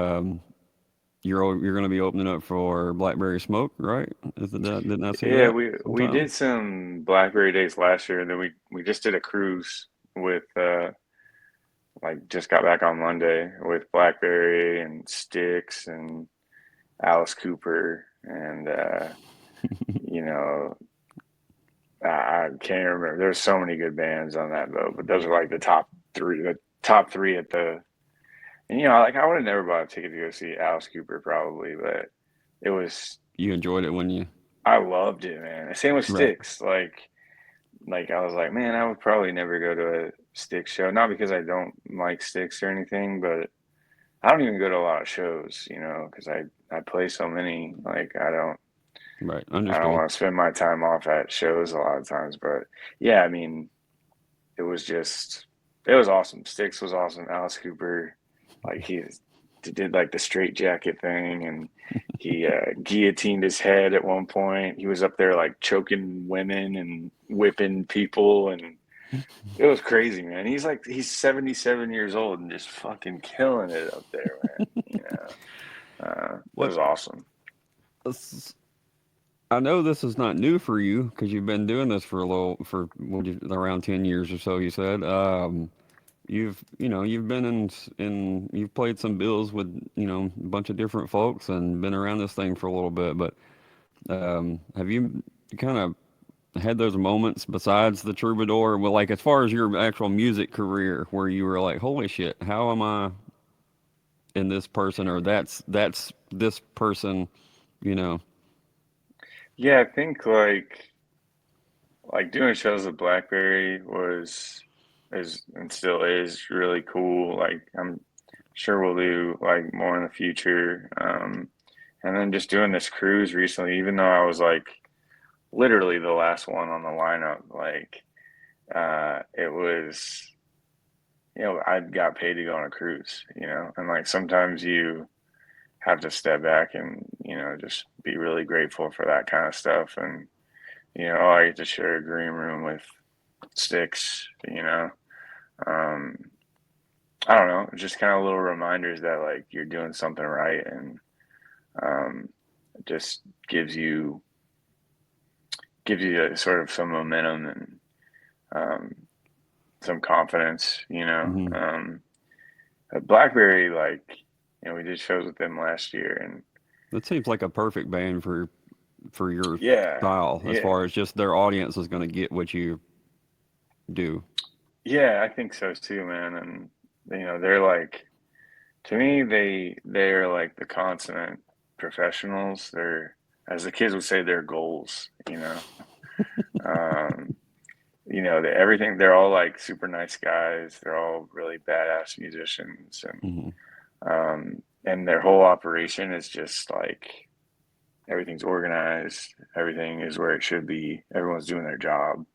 you're going to be opening up for Blackberry Smoke, right? Is it that? Didn't I see Yeah, that we sometime? did some Blackberry Days last year, and then we just did a cruise with like just got back on Monday with Blackberry and Styx and Alice Cooper and you know I can't remember. There's so many good bands on that boat, but those are like the top three at the. And you know, like I would have never bought a ticket to go see Alice Cooper probably, but it was You enjoyed it when you I loved it, man. Same with right, Styx. Like I was like, man, I would probably never go to a Styx show, not because I don't like Styx or anything, but I don't even go to a lot of shows, you know, because I play so many. Like right, I don't understood. want to spend my time off at shows a lot of times. But yeah, I mean, it was just it was awesome. Styx was awesome. Alice Cooper, like he did like the straight jacket thing, and he guillotined his head at one point. He was up there like choking women and whipping people, and it was crazy, man. He's 77 years old and just fucking killing it up there, man. You know, it What was awesome. s- I know this is not new for you because you've been doing this for around 10 years or so. You said you've been in you've played some bills with a bunch of different folks and been around this thing for a little bit. But have you kind of had those moments besides the Troubadour? Well, like as far as your actual music career, where you were like, "Holy shit, how am I?" in this person, or that's this person, you know. Yeah, I think like doing shows with Blackberry was is and still is really cool. Like I'm sure we'll do like more in the future. And then just doing this cruise recently, even though I was like literally the last one on the lineup, like it was, I got paid to go on a cruise, and like sometimes you have to step back and, just be really grateful for that kind of stuff. And, oh, I get to share a green room with Sticks, um, I don't know, just kind of little reminders that like you're doing something right. And it just gives you sort of some momentum and um, some confidence, Hmm. at Blackberry, like, we did shows with them last year, and That seems like a perfect band for your yeah, style, as yeah, far as just their audience is going to get what you do. yeah, I think so too, man. And they're like, to me, they're like the consummate professionals. They're, as the kids would say, they're goals. Um, everything. They're all like super nice guys. They're all really badass musicians, Hmm. and their whole operation is just like everything's organized. Everything is where it should be. Everyone's doing their job,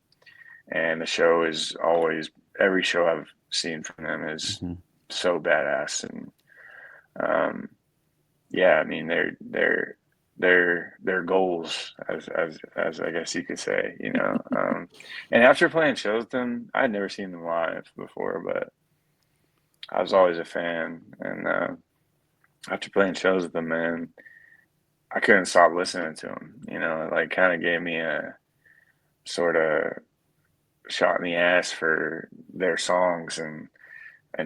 and the show is always every show I've seen from them is Hmm. so badass. And um, yeah, I mean their goals, as I guess you could say, and after playing shows with them, I'd never seen them live before, but I was always a fan. And after playing shows with them, man, I couldn't stop listening to them. It like kind of gave me a sort of shot in the ass for their songs and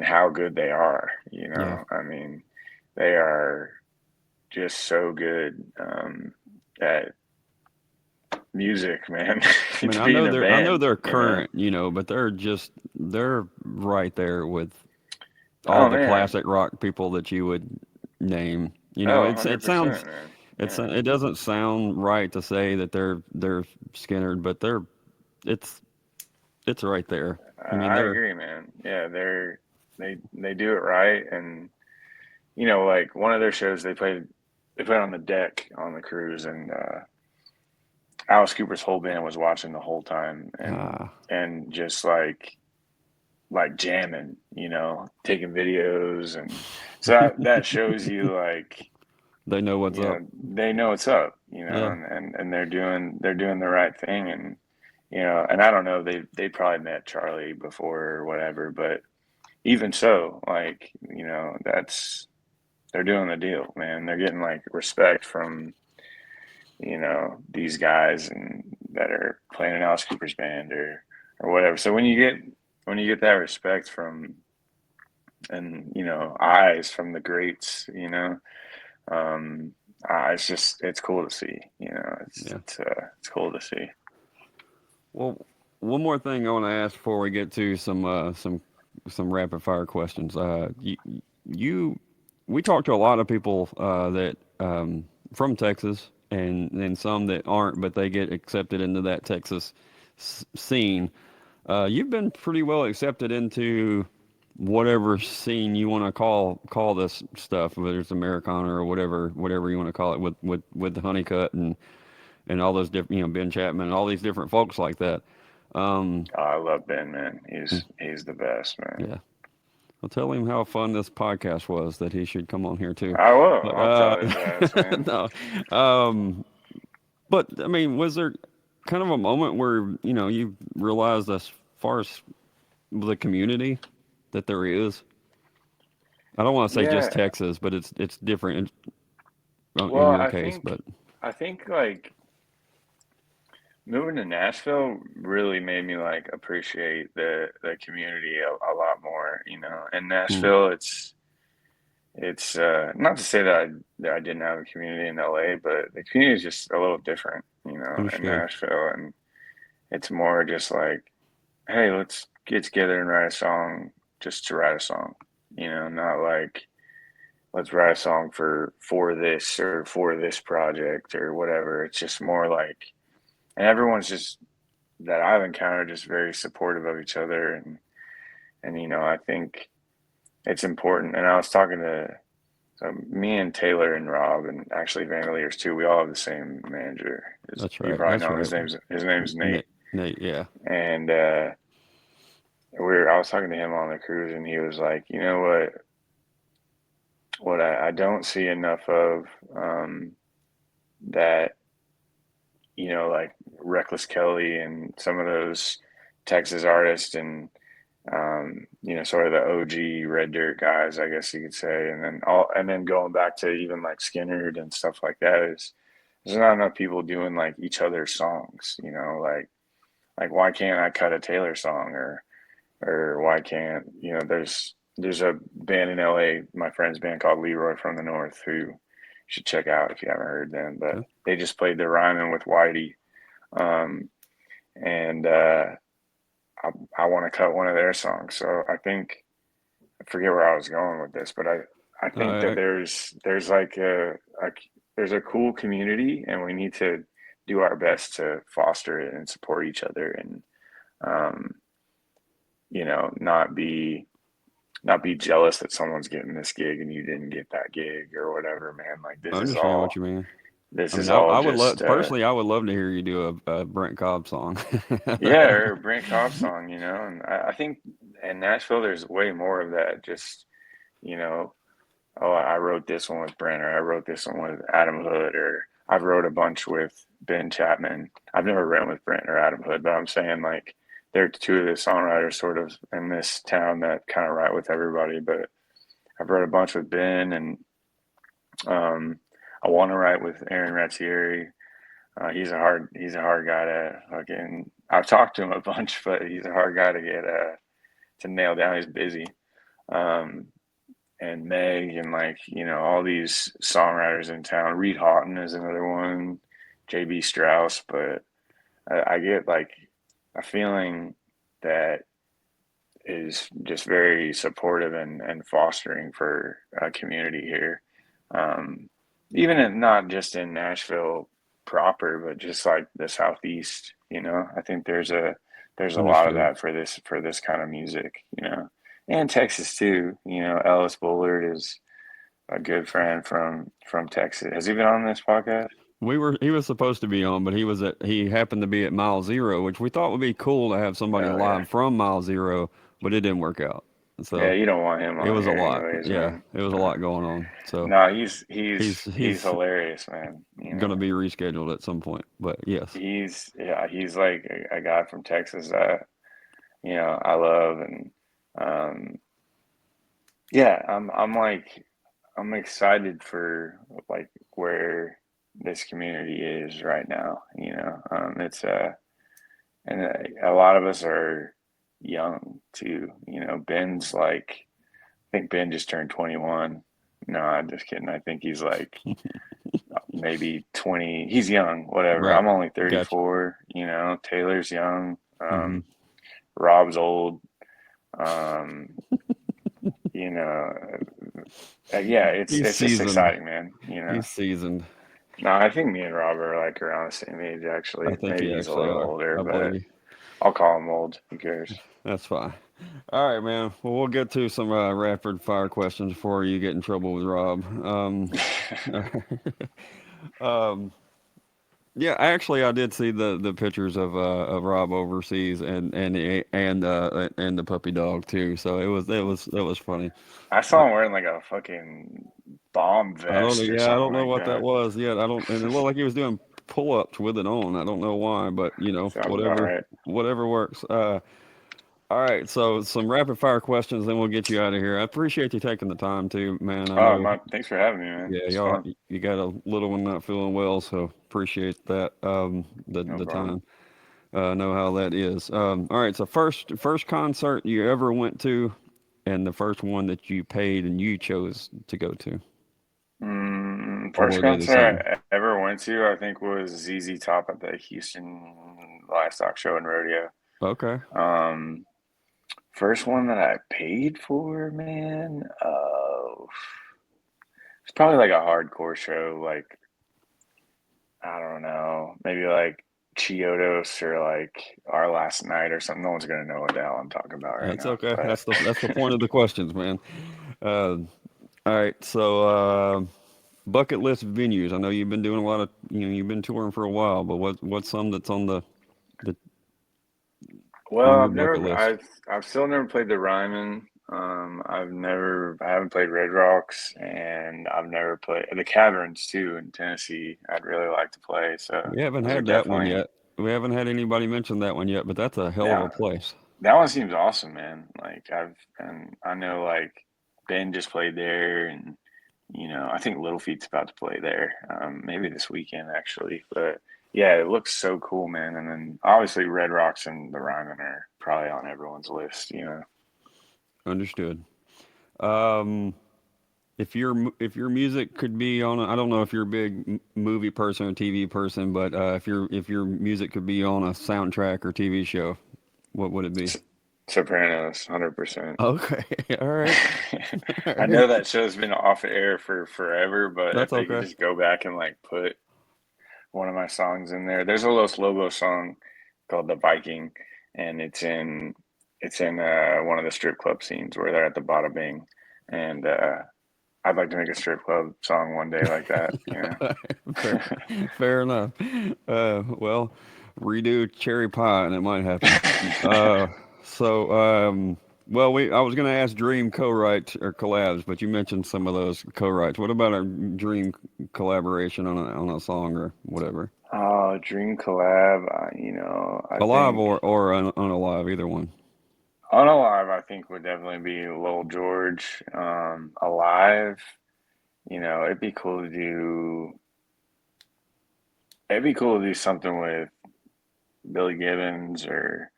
how good they are. Yeah. I mean, they are just so good at music, man. I mean, To be in a I know band, they're current, but they're right there with all Oh the man, classic rock people that you would name. oh, It 100%, sounds man. Yeah, it doesn't sound right to say that they're Skinnered, but it's it's right there. I mean, I they're agree, man. Yeah, they do it right. And like one of their shows, they played on the deck on the cruise, and Alice Cooper's whole band was watching the whole time, and uh, just like jamming, taking videos. And so that shows you like, they know what's up. they know what's up, Yeah. and they're doing the right thing. And and I don't know, they probably met Charlie before or whatever, but even so, like, that's they're doing the deal, man. They're getting like respect from, these guys and that are playing in Alice Cooper's band or whatever. So when you get that respect from, and eyes from the greats, um it's cool to see. It's Yeah. it's it's cool to see. Well, one more thing I want to ask before we get to some rapid fire questions. You we talked to a lot of people that from Texas, and some that aren't, but they get accepted into that Texas scene. You've been pretty well accepted into whatever scene you want to call this stuff, whether it's Americana or whatever you want to call it, with the Honeycutt and all those different, Ben Chapman and all these different folks like that. Um, Oh, I love Ben, man. He's the best, man. yeah, I'll tell him how fun this podcast was, that he should come on here too. I will. But I'll tell his ass, man. no, um, but I mean, was there kind of a moment where you realized, as far as the community, that there is? I don't want to say just Yeah. Texas, but it's different in Well, your I case. think But I think like moving to Nashville really made me like appreciate the community a lot more. In hmm, Nashville, it's not to say that I didn't have a community in LA, but the community is just a little different, in understood. Nashville. And it's more just like, hey, let's get together and write a song just to write a song, not like let's write a song for this or for this project or whatever. It's just more like, and everyone's just that I've encountered just very supportive of each other, and I think it's important. And I was talking to so me and Taylor and Rob and actually Vandaliers too. We all have the same manager. That's You right. probably That's know him. right. His name's Nate. Nate, yeah. And I was talking to him on the cruise, and he was like, you know what I don't see enough of, that like Reckless Kelly and some of those Texas artists, and sort of the OG Red Dirt guys, I guess you could say, and then going back to even like Skinner and stuff like that, is there's not enough people doing like each other's songs, like why can't I cut a Taylor song, or why can't there's a band in LA, my friend's band called Leroy from the North, who you should check out if you haven't heard them, but Okay. they just played the Rhyming with Whitey, um, and I want to cut one of their songs. So I forget where I was going with this, but I think that Uh, there's like there's a cool community, and we need to do our best to foster it and support each other, and um, not be jealous that someone's getting this gig and you didn't get that gig or whatever, man. Like I understand what you mean. I mean, all I would love just personally. I would love to hear you do a Brent Cobb song. yeah, or a Brent Cobb song, and I think in Nashville there's way more of that. Just you know, oh, I wrote this one with Brent, or I wrote this one with Adam Hood, or I've wrote a bunch with Ben Chapman. I've never written with Brent or Adam Hood, but I'm saying like they're two of the songwriters sort of in this town that kind of write with everybody. But I've wrote a bunch with Ben, and um, I want to write with Aaron Rattieri. He's a hard guy to fucking. I've talked to him a bunch, but he's a hard guy to get to nail down. He's busy. Um, and Meg, and like all these songwriters in town. Reed Houghton is another one. J.B. Strauss, but I get like a feeling that is just very supportive and fostering for a community here. Um, Even not just in Nashville proper, but just like the Southeast, I think there's a lot of Understood. that for this kind of music, and Texas too. Ellis Bullard is a good friend from Texas. Has he been on this podcast? He was supposed to be on, but he happened to be at Mile Zero, which we thought would be cool to have somebody Oh yeah, live from Mile Zero, but it didn't work out. yeah. So You don't want him it on was a here lot. anyways, Yeah, man. it was a lot going on. So No, he's he's hilarious, man. gonna be rescheduled at some point. But yes, He's like a guy from Texas that I love, and um, yeah, I'm excited for like where this community is right now. It's and a lot of us are young too. Ben's like, I think Ben just turned 21. No, I'm just kidding. I think he's like maybe 20. He's young, whatever. right. I'm only Gotcha. 34. Taylor's young. Hmm. Rob's old. Um, you know, yeah, He's it's just seasoned. exciting, man. He's seasoned. No, I think me and Rob are like around the same age, I actually. think Maybe you he's a actually little are. older, I believe but you. I'll call him old. Who cares? That's fine. All right, man. Well, we'll get to some rapid fire questions before you get in trouble with Rob. Um, yeah, actually, I did see the pictures of Rob overseas and the puppy dog too. So it was funny. I saw him wearing like a fucking bomb I don't know. vest or Yeah, I something don't know like what that that. was yet. I don't, and it looked like he was doing pull-ups with it on. I don't know why, but Sounds about right. whatever works. All right, so some rapid fire questions, then we'll get you out of here. I appreciate you taking the time too, man. I Oh, know, my, thanks for having me, man. yeah, It's y'all, fun. you got a little one not feeling well, so appreciate that. No The problem. time, know how that is. All right, so first concert you ever went to, and the first one that you paid and you chose to go to, or First were they the concert same? I ever went to, I think, was ZZ Top at the Houston Livestock Show and Rodeo. Okay. Um, First one that I paid for, man. It's probably like a hardcore show, like I don't know, maybe like Chiodos or like Our Last Night or something. No one's gonna know what the hell I'm talking about right That's now. okay. But That's the point of the questions, man. Uh, all right. So bucket list venues. I know you've been doing a lot of you've been touring for a while, but what's some that's the on well, your bucket list? I've still never played the Ryman. I haven't played Red Rocks, and I've never played the Caverns too in Tennessee. I'd really like to play. So We haven't those are had that one definitely, yet. We haven't had anybody mention that one yet, but that's a hell of a yeah, place. that one seems awesome, man. And I know like Ben just played there, and I think Little Feat's about to play there, maybe this weekend actually. But yeah, it looks so cool, man. And then obviously Red Rocks and the Ryman are probably on everyone's list. Understood. Um, if your music could be on, I don't know if you're a big movie person or TV person, but if your music could be on a soundtrack or TV show, what would it be? S- Sopranos, 100%. Okay, all right, all I right. know that show's been off air for forever, but if That's they could okay. just go back and like put one of my songs in there. There's a Los Lobos song called "The Viking," and it's in one of the strip club scenes where they're at the Bada Bing, and I'd like to make a strip club song one day like that. fair, fair enough. Well, redo cherry pie and it might happen. Uh, so, well, I was going to ask dream co-writes or collabs, but you mentioned some of those co-writes. What about a dream collaboration on a song or whatever? Oh, dream collab. I Alive think or unalive, either one. unalive. I think would definitely be Lil George. Alive. It'd be cool to do. It'd be cool to do something with Billy Gibbons or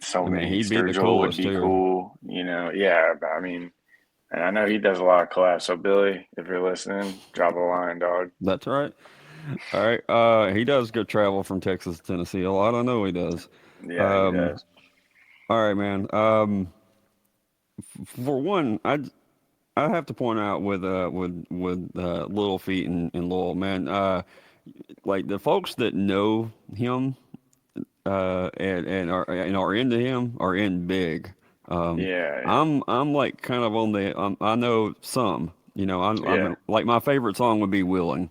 so I mean, many. he'd be the Sturgill would coolest be too. cool. Yeah, but I mean, and I know he does a lot of collabs. So Billy, if you're listening, drop a line, dog. That's right. All right. He does go travel from Texas to Tennessee a lot. I know he does. Yeah, he Um, does. all right, man. For one, I have to point out with Little Feat and Lowell, man. Like the folks that know him and are into him are in big. Um, Yeah, I'm like kind of on the I know some. yeah, I'm like my favorite song would be "Willing"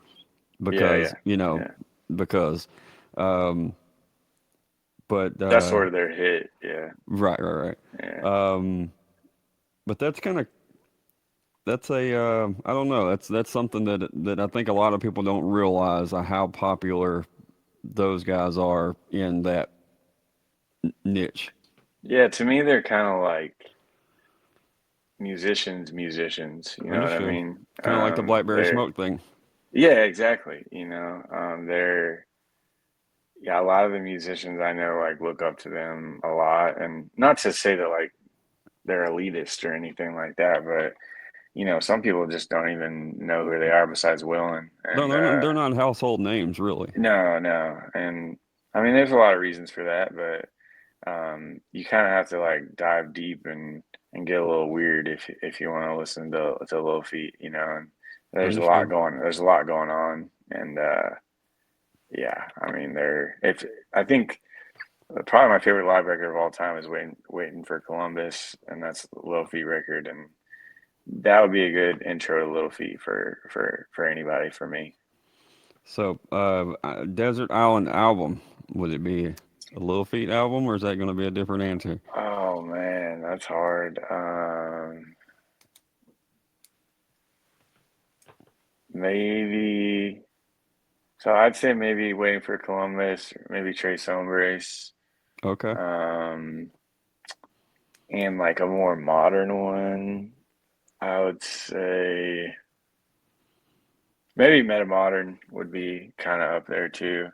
yeah, because yeah, yeah. because um, but That's sort of their hit. Yeah, right. yeah, Um, but that's a I don't know. That's something that I think a lot of people don't realize how popular those guys are in that niche. yeah. To me, they're kind of like musicians. You know what I Understood. mean? Kind of like the Blackberry They're Smoke thing. Yeah, exactly. They're yeah. A lot of the musicians I know like look up to them a lot, and not to say that like they're elitist or anything like that, but some people just don't even know who they are besides Willin. No, And they're not household names really. no, no, and I mean, there's a lot of reasons for that, but you kind of have to like dive deep and get a little weird if you want to listen to Lil Feat, and Understood. there's a lot going on, and yeah, I mean, if I think probably my favorite live record of all time is Waiting for Columbus, and that's the Lil Feat record, and that would be a good intro to Lil Feat for anybody for me. So, Desert Island album, would it be a Little Feat album or is that going to be a different answer? Oh man, that's hard. Maybe. So I'd say maybe Waiting for Columbus, or maybe Trace Hombres, Okay. um, and like a more modern one. I would say maybe Metamodern would be kind of up there too,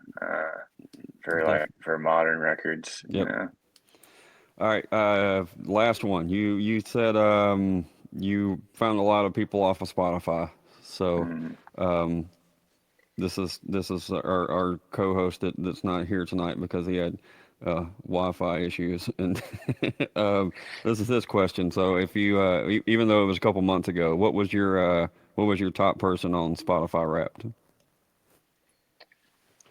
for Def- for modern records. yep. All right. Last one. You said you found a lot of people off of Spotify. So Mm. this is our co-host that's not here tonight because he had Wi-Fi issues. And this is this question. So if you, even though it was a couple months ago, what was your top person on Spotify Wrapped,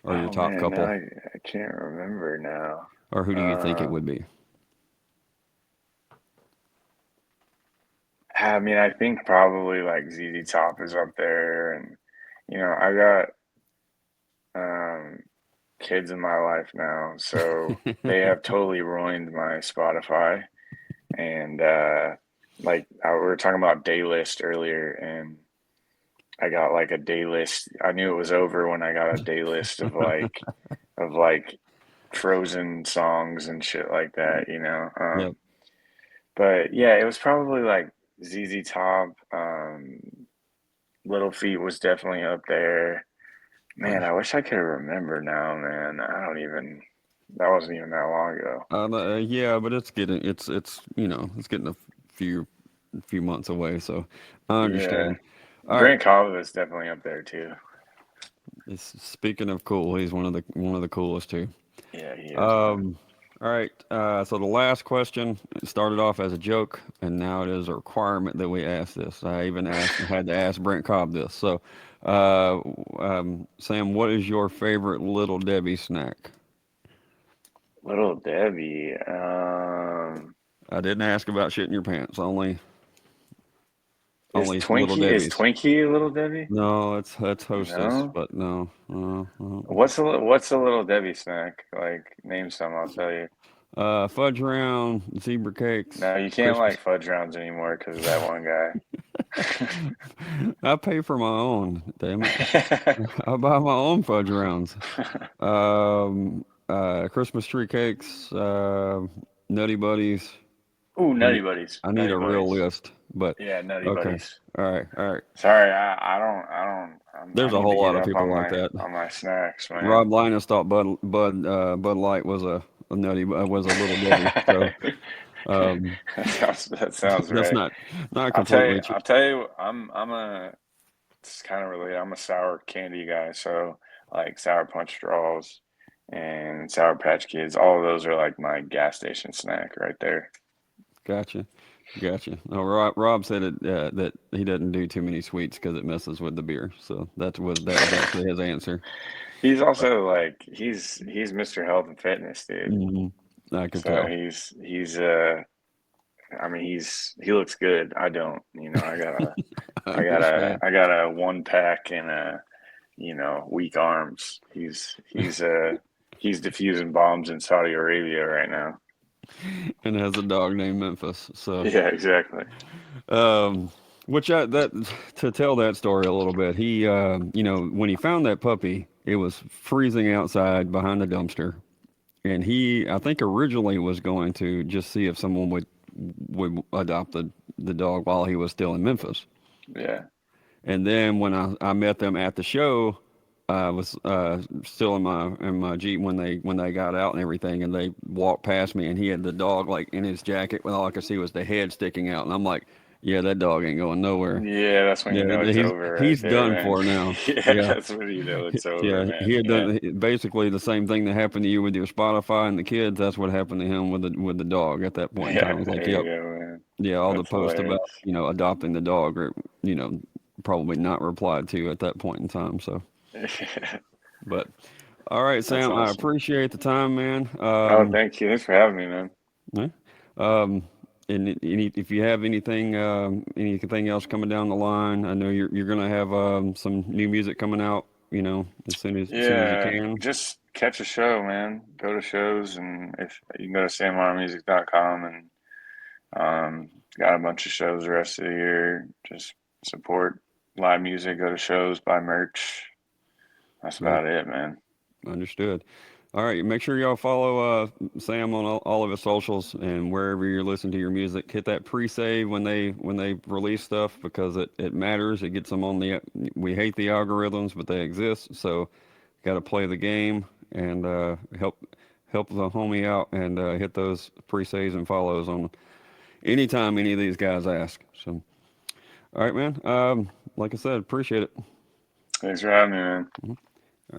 or your Oh top man, now couple, I can't remember now. or who do you think it would be? I mean, I think probably like ZZ Top is up there, and I got um kids in my life now, so they have totally ruined my Spotify. And like we were talking about day list earlier, and I got like a day list. I knew it was over when I got a day list of like Frozen songs and shit like that. Yep. But yeah, it was probably like ZZ Top. Little Feat was definitely up there. Man, I wish I could remember now, man. I don't even. That wasn't even that long ago. Yeah, but it's getting a few few months away, so I Yeah, understand. All right. Brent Kava is definitely up there too. Speaking of cool, he's one of the coolest too. Yeah, he is, man. Um, all right. So the last question started off as a joke, and now it is a requirement that we ask this. I even had to ask Brent Cobb this. So, Sam, what is your favorite Little Debbie snack? Little Debbie. I didn't ask about shit in your pants. Is Only Little Twinkie is Debbie's. Twinkie a Little Debbie? No, that's Hostess, No. but no. What's a Little Debbie snack? Like, name some, I'll tell you. Fudge round, zebra cakes, No, you can't Christmas. like fudge rounds anymore because of that one guy. I pay for my own. Damn it. I buy my own fudge rounds. Christmas tree cakes, Nutty Buddies. Ooh, I Nutty need, Buddies. I need Nutty a real Buddies. list, but Yeah, Nutty okay. Buddies. All right. Sorry, I There's a need to whole get lot of up people on like my that. on my snacks, man. Rob Linus thought Bud Light was a was a Little Debbie, so um, That sounds that's right. not I'll tell you, completely true. I'll tell you, I'm a it's kind of related. I'm a sour candy guy, so like Sour Punch Straws and Sour Patch Kids, all of those are like my gas station snack right there. Gotcha, gotcha. No, Rob said that he doesn't do too many sweets because it messes with the beer. So that was actually his answer. He's also like he's Mr. Health and Fitness, dude. Hmm. I could So tell. he's I mean he looks good. I don't, I got a I I got a understand. I got a one pack and weak arms. He's diffusing bombs in Saudi Arabia right now. And has a dog named Memphis. So, Yeah, exactly. um, which I that to tell that story a little bit. He, when he found that puppy, it was freezing outside behind the dumpster, and I think originally was going to just see if someone would adopt the dog while he was still in Memphis. Yeah. And then when I met them at the show, I was still in my Jeep when they got out and everything, and they walked past me, and he had the dog like in his jacket, when all I could see was the head sticking out, and I'm like, yeah, that dog ain't going nowhere. Yeah, that's when you Yeah, know it's over right he's there, done man. for now. Yeah, Yeah, that's when you know it's over, yeah, man. he had Yeah. done basically the same thing that happened to you with your Spotify and the kids. That's what happened to him with the dog at that point in time. I Yeah, was like, there yep, you go, man. yeah, all the That's posts about hilarious. adopting the dog are you know probably not replied to at that point in time. So, but all right, That's Sam, I awesome. appreciate the time, man. Oh, thank you. Thanks for having me, man. Yeah. Um, and if you have anything else coming down the line, I know you're gonna have some new music coming out, as soon as you Yeah, can. just catch a show, man. Go to shows, and if you can go to samrmusic.com, and got a bunch of shows the rest of the year. Just support live music, go to shows, buy merch. That's Right. about it, man. Understood. All right, make sure y'all follow Sam on all of his socials, and wherever you're listening to your music, hit that pre-save when they release stuff, because it matters. It gets them on the. We hate the algorithms, but they exist. So, got to play the game and help the homie out, and hit those pre-saves and follows on anytime any of these guys ask. So, all right, man. Like I said, appreciate it. Thanks for having me, man.